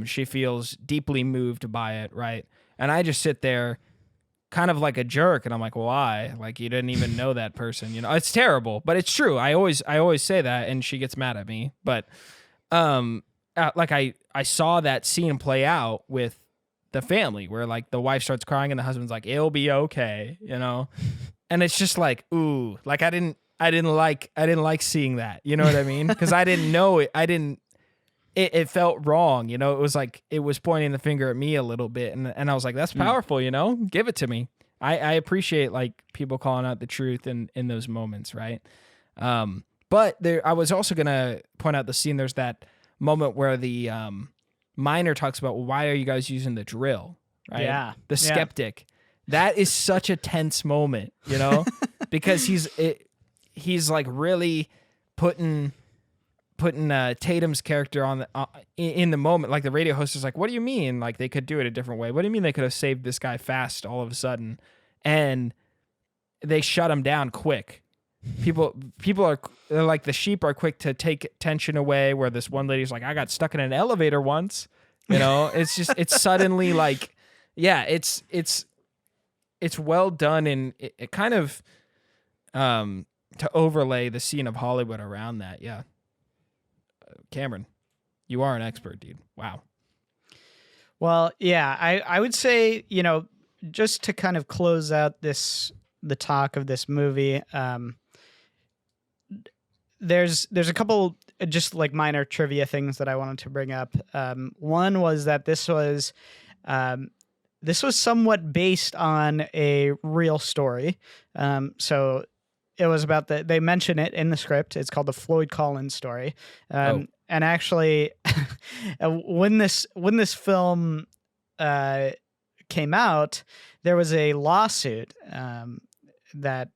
She feels deeply moved by it, right? And I just sit there kind of like a jerk, and I'm like, why? Like, you didn't even know that person, you know? It's terrible, but it's true. I always say that, and she gets mad at me. But like I saw that scene play out with the family, where like the wife starts crying and the husband's like, it'll be okay, you know? And it's just like, ooh, like I didn't like seeing that, you know what I mean? Because I didn't know it. It felt wrong, you know. It was like it was pointing the finger at me a little bit, and I was like, "That's powerful, you know. Give it to me." I appreciate like people calling out the truth in those moments, right? But I was also gonna point out the scene. There's that moment where the miner talks about, well, why are you guys using the drill, right? Yeah, the skeptic. That is such a tense moment, you know, because he's like really putting Tatum's character on in the moment. Like the radio host is like, "What do you mean? Like they could do it a different way? What do you mean they could have saved this guy fast all of a sudden?" And they shut him down quick. People are they're like the sheep are quick to take tension away. Where this one lady's like, "I got stuck in an elevator once." You know, it's just it's suddenly like, yeah, it's well done, and it kind of to overlay the scene of Hollywood around that. Yeah. Cameron, you are an expert, dude. Wow. Well, yeah, I would say, just to kind of close out the talk of this movie, there's a couple just like minor trivia things that I wanted to bring up. One was that this was somewhat based on a real story. So it was about they mention it in the script. It's called the Floyd Collins story. And actually, when this film came out, there was a lawsuit that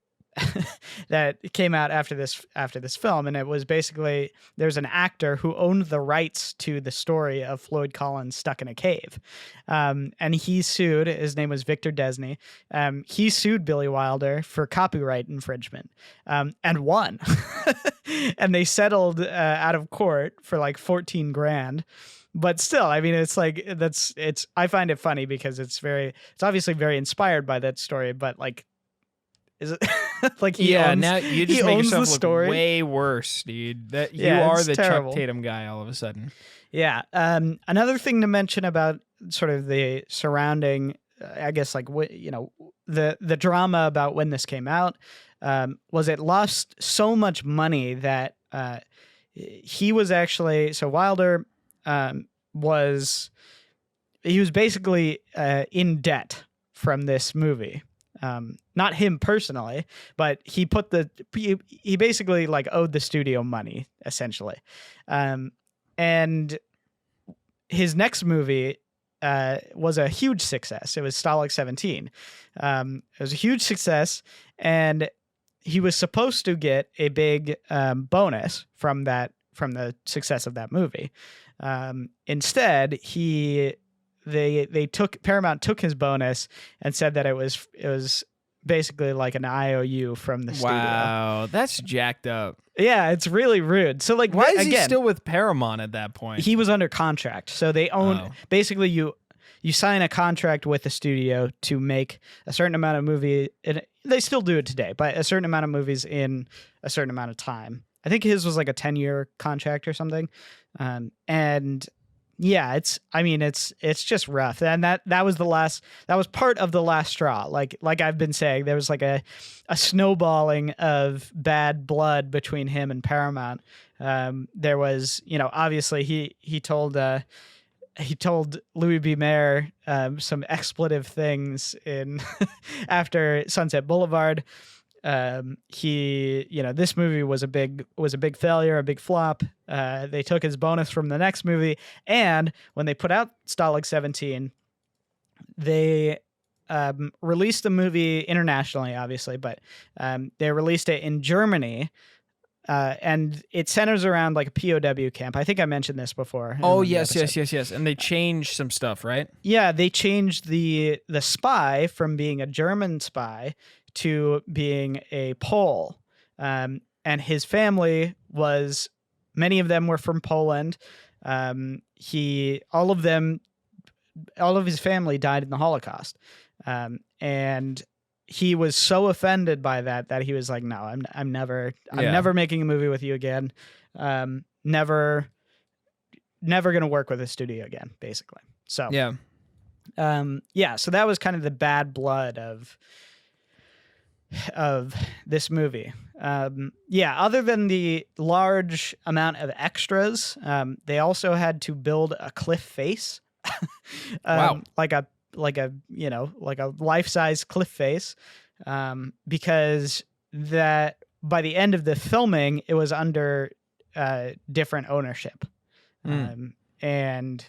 that came out after this film, and it was basically there's an actor who owned the rights to the story of Floyd Collins stuck in a cave, and he sued. His name was Victor Desney. He sued Billy Wilder for copyright infringement, and won. And they settled out of court for like 14 grand. But still, I mean, it's like I find it funny because it's obviously very inspired by that story, but like, is it like now you just make yourself look story way worse, dude. That you are the terrible. Chuck Tatum guy all of a sudden. Yeah. Another thing to mention about sort of the surrounding, I guess, like the drama about when this came out, was it lost so much money that he was actually Wilder was basically in debt from this movie. Not him personally, but he basically like owed the studio money essentially. And his next movie was a huge success. It was Stalag 17. It was a huge success, and he was supposed to get a big bonus from the success of that movie. Instead, Paramount took his bonus and said that it was basically like an IOU from the studio. Wow, that's jacked up. Yeah, it's really rude. So like, why is he still with Paramount at that point? He was under contract, so they own basically you sign a contract with the studio to make a certain amount of movie. And they still do it today, but a certain amount of movies in a certain amount of time. I think his was like a 10-year contract or something. And yeah, it's just rough. And that was part of the last straw. Like I've been saying, there was like a snowballing of bad blood between him and Paramount. There was, obviously he told Louis B. Mayer some expletive things in after Sunset Boulevard. This movie was a big failure, a big flop. They took his bonus from the next movie, and when they put out Stalag 17, they released the movie internationally, obviously, but they released it in Germany. And it centers around like a POW camp. I think I mentioned this before. Oh, yes. And they changed some stuff, right? Yeah, they changed the spy from being a German spy to being a Pole. And his family many of them were from Poland. All of his family died in the Holocaust. And he was so offended by that he was like, no, I'm never making a movie with you again. Never going to work with a studio again, basically. So, so that was kind of the bad blood of this movie. Other than the large amount of extras, they also had to build a cliff face. Wow. Like a life-size cliff face, because that by the end of the filming, it was under different ownership. And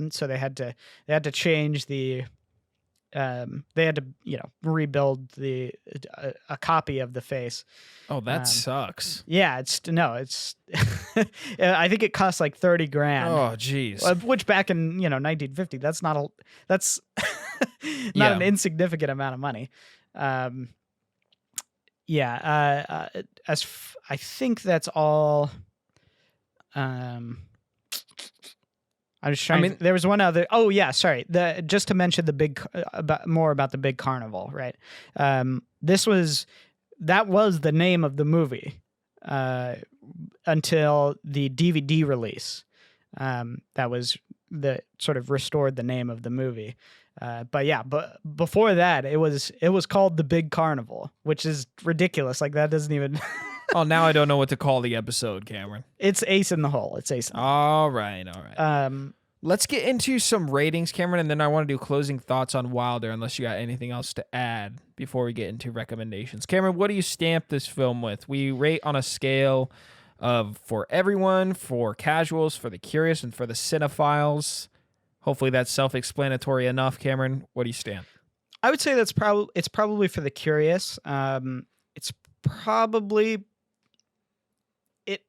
so they had to change the they had to rebuild a copy of the face. Oh, that sucks. Yeah, it's I think it costs like 30 grand, Oh, geez. which back in 1950, that's not Yeah. an insignificant amount of money. I think that's all. I was trying. I mean, There was one other. Oh yeah, sorry. Just to mention the big about the big carnival, right? That was the name of the movie until the DVD release. That was the sort of restored the name of the movie. But before that, it was called The Big Carnival, which is ridiculous. Like that doesn't even. Oh, now I don't know what to call the episode, Cameron. It's Ace in the Hole. It's Ace in the Hole. All right. Let's get into some ratings, Cameron, and then I want to do closing thoughts on Wilder, unless you got anything else to add before we get into recommendations. Cameron, what do you stamp this film with? We rate on a scale of for everyone, for casuals, for the curious, and for the cinephiles. Hopefully that's self-explanatory enough, Cameron. What do you stamp? I would say it's probably for the curious. It's probably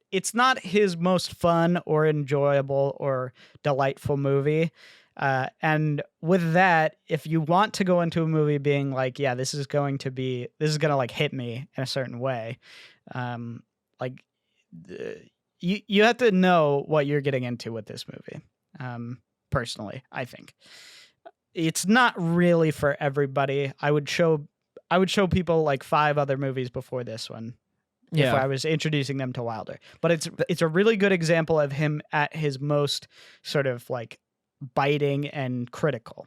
it's not his most fun or enjoyable or delightful movie. And with that, if you want to go into a movie being like, yeah, this is going to like hit me in a certain way, you have to know what you're getting into with this movie. Personally, I think it's not really for everybody. I would show people like 5 other movies before this one. If I was introducing them to Wilder. But it's a really good example of him at his most sort of like biting and critical.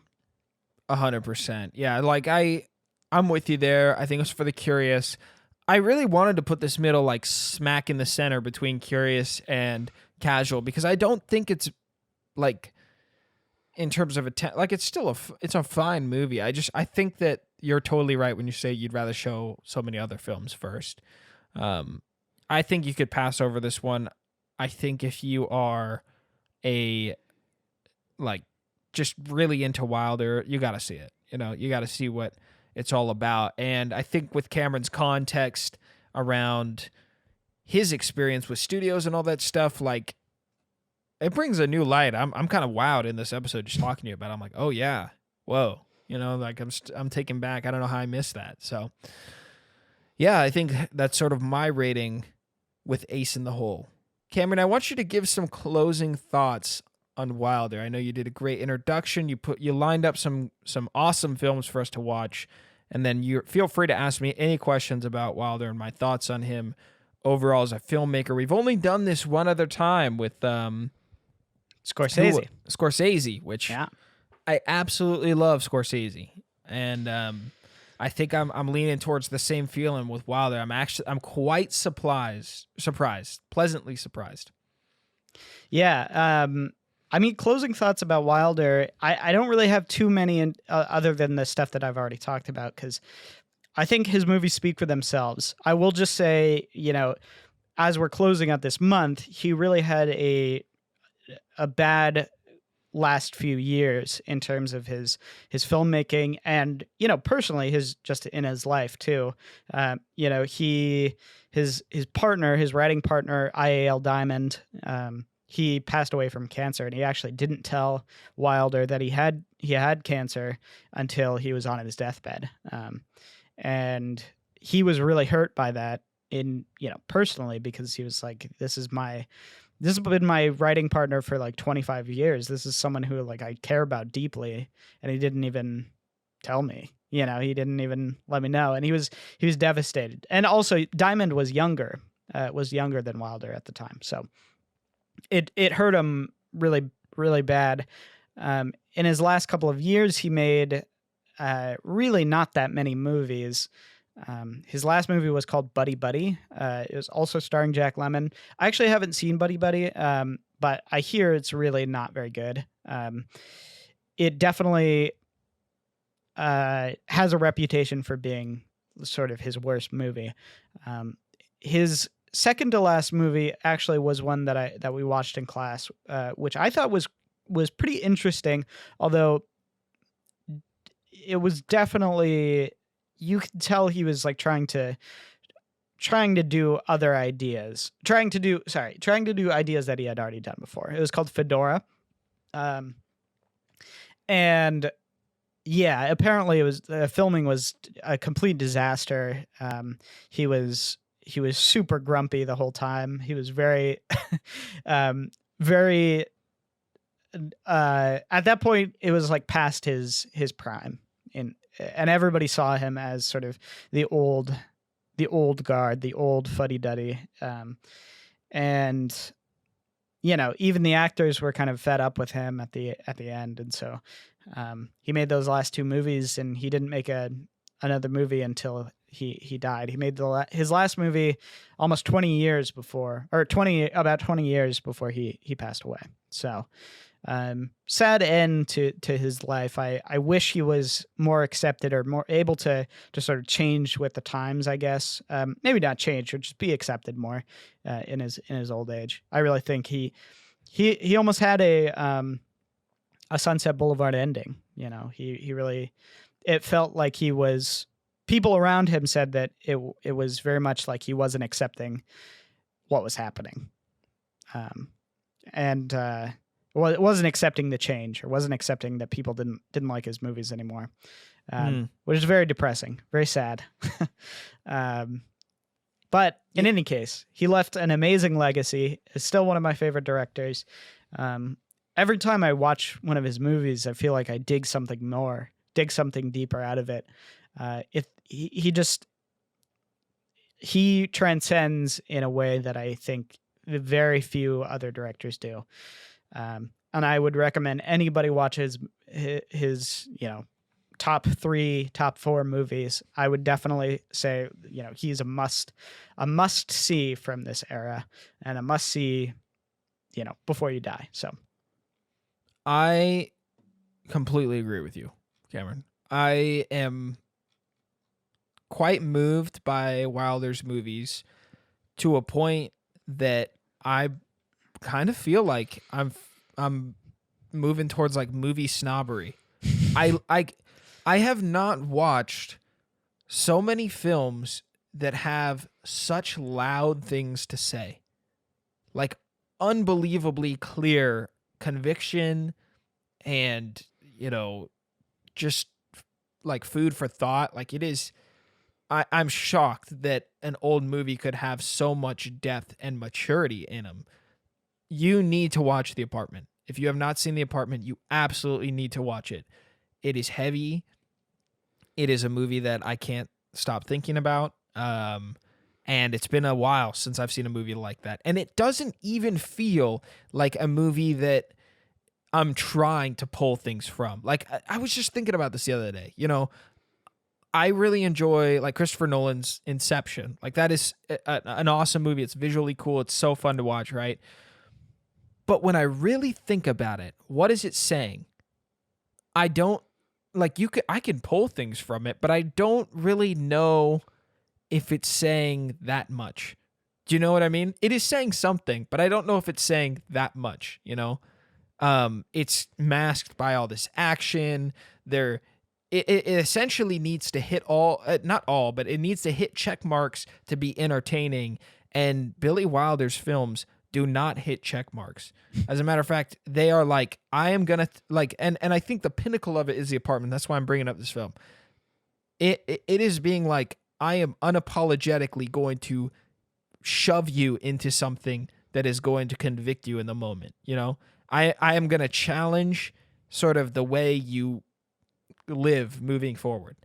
100%. Yeah, like I'm with you there. I think it's for the curious. I really wanted to put this middle like smack in the center between curious and casual because I don't think it's like in terms of it's still it's a fine movie. I think that you're totally right when you say you'd rather show so many other films first. I think you could pass over this one. I think if you are just really into Wilder, you got to see it. You got to see what it's all about. And I think with Cameron's context around his experience with studios and all that stuff, like it brings a new light. I'm kind of wowed in this episode just talking to you about it. I'm like, oh yeah, whoa. Like I'm taken back. I don't know how I missed that. So yeah, I think that's sort of my rating with Ace in the Hole. Cameron, I want you to give some closing thoughts on Wilder. I know you did a great introduction. You lined up some awesome films for us to watch, and then you feel free to ask me any questions about Wilder and my thoughts on him overall as a filmmaker. We've only done this one other time with Scorsese, which I absolutely love Scorsese, and I think I'm leaning towards the same feeling with Wilder. I'm quite surprised, pleasantly surprised. Yeah. I mean, closing thoughts about Wilder. I don't really have too many other than the stuff that I've already talked about because I think his movies speak for themselves. I will just say, as we're closing out this month, he really had a bad last few years in terms of his filmmaking and personally his life too. His writing partner IAL Diamond, he passed away from cancer, and he actually didn't tell Wilder that he had cancer until he was on his deathbed, and he was really hurt by that personally because he was like, this has been my writing partner for like 25 years. This is someone who like I care about deeply, and he didn't even tell me. He didn't even let me know, and he was devastated. And also, Diamond was younger than Wilder at the time, so it hurt him really, really bad. In his last couple of years, he made really not that many movies. His last movie was called Buddy Buddy. It was also starring Jack Lemmon. I actually haven't seen Buddy Buddy, but I hear it's really not very good. It definitely has a reputation for being sort of his worst movie. His second to last movie actually was one that we watched in class, which I thought was pretty interesting, although it was definitely, you could tell he was like trying to do other ideas, trying to do ideas that he had already done before. It was called Fedora. Um, and yeah, apparently it was, filming was a complete disaster. He was super grumpy the whole time. He was very, very. At that point, it was like past his prime, and everybody saw him as sort of the old guard, the old fuddy duddy, and even the actors were kind of fed up with him at the end, and so he made those last two movies, and he didn't make another movie until he died. He made his last movie almost 20 years before, or about 20 years before he passed away. So sad end to his life. I wish he was more accepted or more able to sort of change with the times, I guess. Maybe not change, or just be accepted more in his old age. I really think he almost had a Sunset Boulevard ending. He really, it felt like he was, people around him said that it was very much like he wasn't accepting what was happening. And well, it wasn't accepting the change, or wasn't accepting that people didn't like his movies anymore, which is very depressing, very sad. But in any case, he left an amazing legacy. Is still one of my favorite directors. Every time I watch one of his movies, I feel like I dig something deeper out of it. He transcends in a way that I think very few other directors do. And I would recommend anybody watch his top 3, top 4 movies. I would definitely say, he's a must see from this era, and a must see, before you die. So I completely agree with you, Cameron. I am quite moved by Wilder's movies to a point that I kind of feel like I'm moving towards like movie snobbery. I have not watched so many films that have such loud things to say. Like unbelievably clear conviction and, just like food for thought. Like it is, I'm shocked that an old movie could have so much depth and maturity in them. You need to watch The Apartment. If you have not seen The Apartment, you absolutely need to watch it. It is heavy. It is a movie that I can't stop thinking about. And it's been a while since I've seen a movie like that. And it doesn't even feel like a movie that I'm trying to pull things from. Like, I was just thinking about this the other day. I really enjoy like Christopher Nolan's Inception. Like that is an awesome movie. It's visually cool. It's so fun to watch, right? But when I really think about it, what is it saying? I don't like I can pull things from it, but I don't really know if it's saying that much. Do you know what I mean? It is saying something, but I don't know if it's saying that much, It's masked by all this action. It essentially needs to hit all, not all, but it needs to hit check marks to be entertaining. And Billy Wilder's films do not hit check marks. As a matter of fact, they are like, I am going to and I think the pinnacle of it is The Apartment. That's why I'm bringing up this film. It is being like, I am unapologetically going to shove you into something that is going to convict you in the moment. I am going to challenge sort of the way you live moving forward.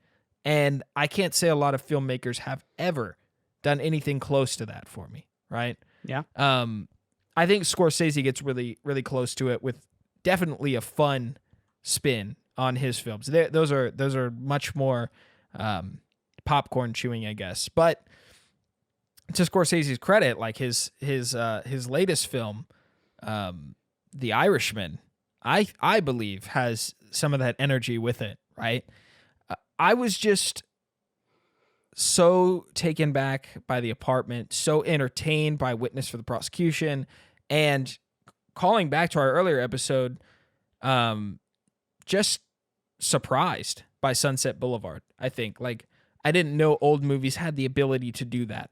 And I can't say a lot of filmmakers have ever done anything close to that for me, right? yeah. I think Scorsese gets really, really close to it with definitely a fun spin on his films. Those are much more popcorn chewing, I guess. But to Scorsese's credit, like his latest film, The Irishman, I believe has some of that energy with it, right? I was just so taken back by The Apartment, so entertained by Witness for the Prosecution, and calling back to our earlier episode, just surprised by Sunset Boulevard. I think like I didn't know old movies had the ability to do that,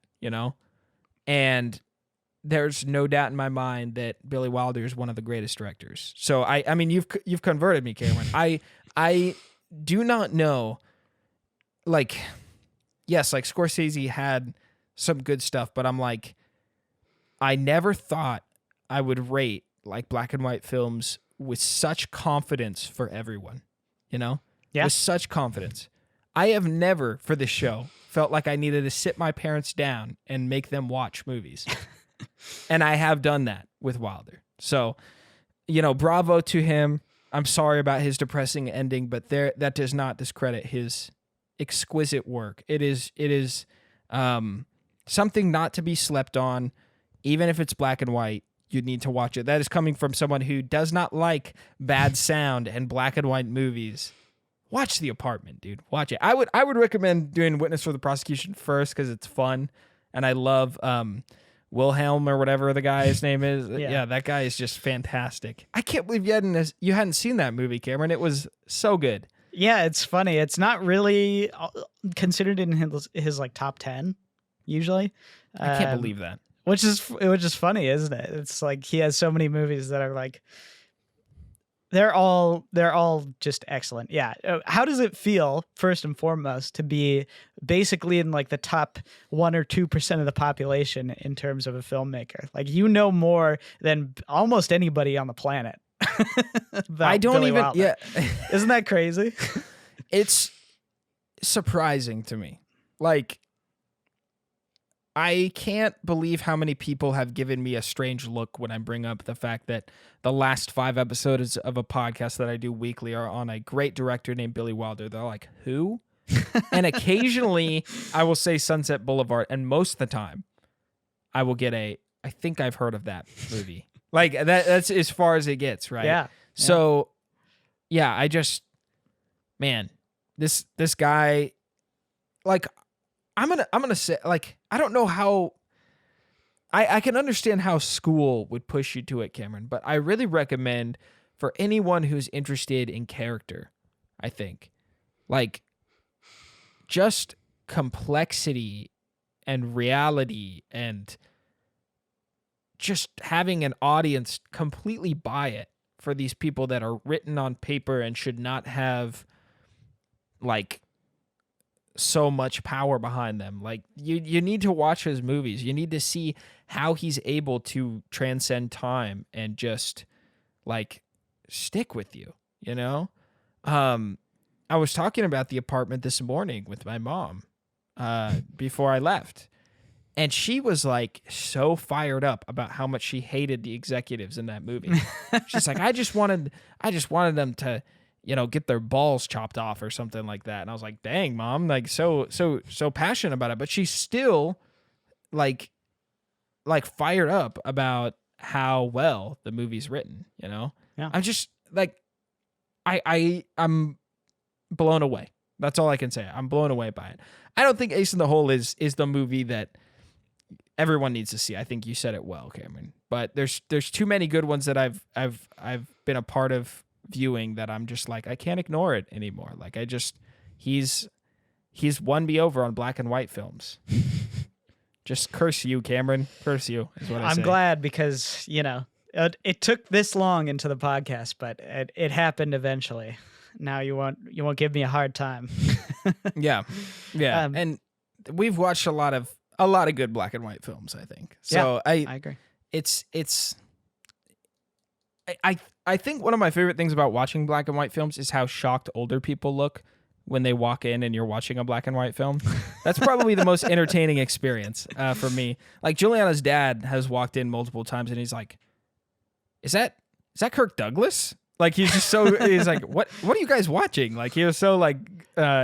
and there's no doubt in my mind that Billy Wilder is one of the greatest directors. So I mean, you've converted me, Cameron. I do not know, like, yes, like Scorsese had some good stuff, but I'm like, I never thought I would rate like black and white films with such confidence for everyone, Yeah. with such confidence. I have never for this show felt like I needed to sit my parents down and make them watch movies. And I have done that with Wilder. So, bravo to him. I'm sorry about his depressing ending, but that does not discredit his exquisite work. It is something not to be slept on, even if it's black and white. You need to watch it. That is coming from someone who does not like bad sound and black and white movies. Watch The Apartment, dude. Watch it. I would recommend doing Witness for the Prosecution first because it's fun, and I love Wilhelm or whatever the guy's name is. Yeah, that guy is just fantastic. I can't believe you hadn't seen that movie, Cameron. It was so good. Yeah, it's funny. It's not really considered in his like top 10 usually. I can't believe that. Which is funny, isn't it? It's like he has so many movies that are like they're all just excellent. Yeah. How does it feel, first and foremost, to be basically in like the top 1 or 2% of the population in terms of a filmmaker? Like, more than almost anybody on the planet. I don't Billy even. Wilder. Yeah. Isn't that crazy? It's surprising to me. Like, I can't believe how many people have given me a strange look when I bring up the fact that the last 5 episodes of a podcast that I do weekly are on a great director named Billy Wilder. They're like, who? And occasionally I will say Sunset Boulevard, and most of the time I will get I think I've heard of that movie. Like that's as far as it gets, right? Yeah. So yeah, man, this guy, like, I'm gonna say, like, I don't know how I can understand how school would push you to it, Cameron, but I really recommend for anyone who's interested in character, I think, like, just complexity and reality and just having an audience completely buy it for these people that are written on paper and should not have, like, so much power behind them. Like, you need to watch his movies. You need to see how he's able to transcend time and just, like, stick with you, I was talking about The Apartment this morning with my mom before I left, and she was like so fired up about how much she hated the executives in that movie. She's like, I just wanted them to get their balls chopped off or something like that. And I was like, dang, Mom, like so passionate about it. But she's still like fired up about how well the movie's written, Yeah. I'm just like, I'm blown away. That's all I can say. I'm blown away by it. I don't think Ace in the Hole is the movie that everyone needs to see. I think you said it well, Cameron. But there's too many good ones that I've been a part of viewing that I'm just like, I can't ignore it anymore. Like, he's won me over on black and white films. Just curse you, Cameron. Curse you is what I say. I'm glad because, it took this long into the podcast, but it happened eventually. Now you won't give me a hard time. Yeah. And we've watched a lot of good black and white films, I think. So I agree. I think one of my favorite things about watching black and white films is how shocked older people look when they walk in and you're watching a black and white film. That's probably the most entertaining experience for me. Like, Juliana's dad has walked in multiple times and he's like, is that Kirk Douglas? Like, he's just so, he's like, what are you guys watching? Like, he was so like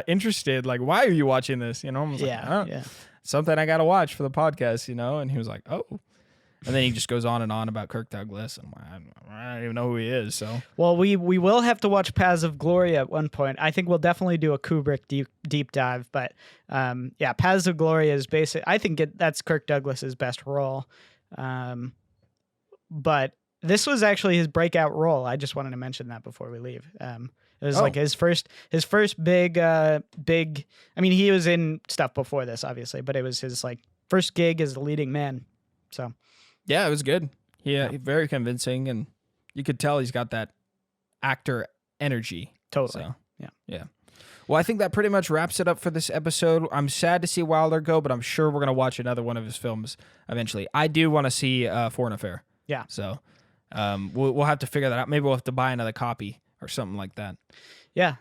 interested. Like, why are you watching this? I was like, something I got to watch for the podcast, and he was like, oh. And then he just goes on and on about Kirk Douglas, and I don't even know who he is. So, well, we will have to watch Paths of Glory at one point. I think we'll definitely do a Kubrick deep dive. But Paths of Glory is basic. I think that's Kirk Douglas's best role. But this was actually his breakout role. I just wanted to mention that before we leave. It was Oh. like his first big. I mean, he was in stuff before this, obviously, but it was his like first gig as the leading man. So Yeah, it was good. Very convincing, and you could tell he's got that actor energy. totally. So Yeah. yeah. Well, I think that pretty much wraps it up for this episode. I'm sad to see Wilder go, but I'm sure we're gonna watch another one of his films eventually. I do want to see Foreign Affair. Yeah. So we'll have to figure that out. Maybe we'll have to buy another copy or something like that. Yeah.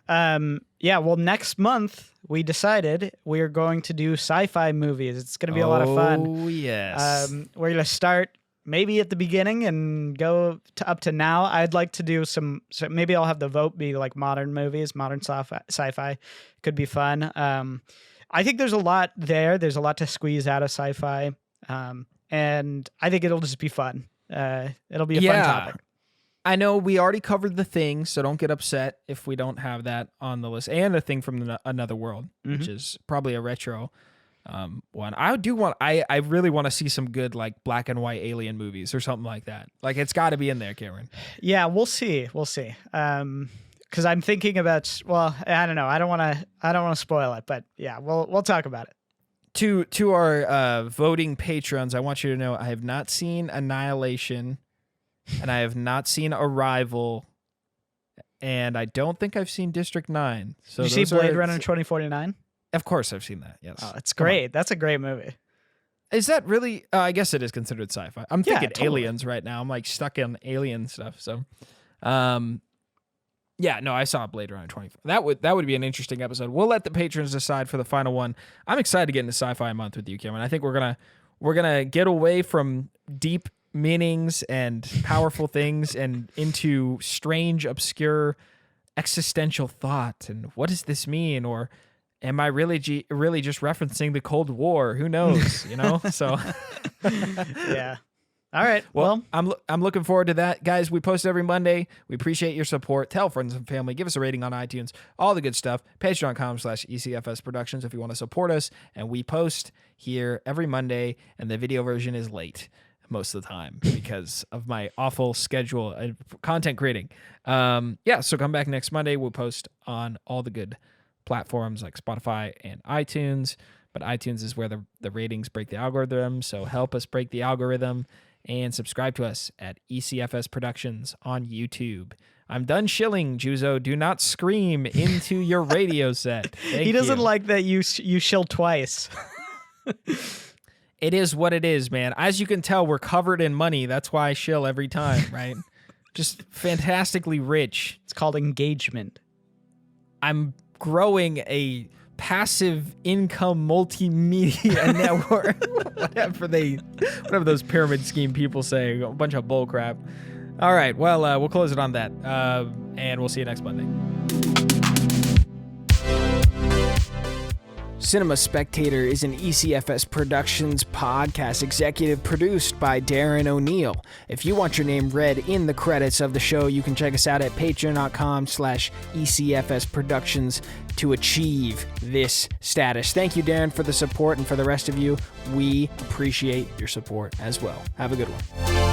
Yeah. Well, next month we decided we are going to do sci-fi movies. It's going to be a lot of fun. Oh yes. We're going to start maybe at the beginning and go up to now. I'd like to do so maybe I'll have the vote be like modern movies, modern sci-fi. Could be fun. I think there's a lot there. There's a lot to squeeze out of sci-fi. And I think it'll just be fun. It'll be a fun topic. I know we already covered The Thing, so don't get upset if we don't have that on the list. And A Thing from Another World, which is probably a retro one. I really want to see some good like black and white alien movies or something like that. Like it's got to be in there, Cameron. Yeah, we'll see. Because I'm thinking about. Well, I don't know. I don't want to spoil it, but yeah, we'll talk about it. To our voting patrons, I want you to know I have not seen Annihilation. And I have not seen Arrival, and I don't think I've seen District 9. So Did you see Blade Runner 2049? Of course I've seen that, yes. Oh, it's great. That's a great movie. Is that really... I guess it is considered sci-fi. I'm thinking totally. aliens right now. I'm like stuck in alien stuff, so... yeah, no, I saw Blade Runner 2049. That would be an interesting episode. We'll let the patrons decide for the final one. I'm excited to get into Sci-Fi Month with you, Cameron. I think we're gonna get away from deep meanings and powerful things and into strange, obscure, existential thought. And what does this mean? Or am I really just referencing the Cold War? Who knows? You know. So Yeah. All right. Well, I'm looking forward to that, guys. We post every Monday. We appreciate your support. Tell friends and family. Give us a rating on iTunes. All the good stuff. Patreon.com/ECFS Productions if you want to support us. And we post here every Monday, and the video version is late most of the time because of my awful schedule and content creating. Yeah, so come back next Monday. We'll post on all the good platforms like Spotify and iTunes. But iTunes is where the ratings break the algorithm. So help us break the algorithm and subscribe to us at ECFS Productions on YouTube. I'm done shilling, Juzo. Do not scream into your radio set. he doesn't like that you shill twice. It is what it is, man. As you can tell, we're covered in money. That's why I shill every time, right? Just fantastically rich. It's called engagement. I'm growing a passive income multimedia network. whatever those pyramid scheme people say. A bunch of bull crap. All right, well, we'll close it on that. And we'll see you next Monday. Cinema Spectator is an ECFS Productions podcast executive produced by Darren O'Neill. If you want your name read in the credits of the show, you can check us out at patreon.com/ECFS Productions to achieve this status. Thank you, Darren, for the support, and for the rest of you, we appreciate your support as well. Have a good one.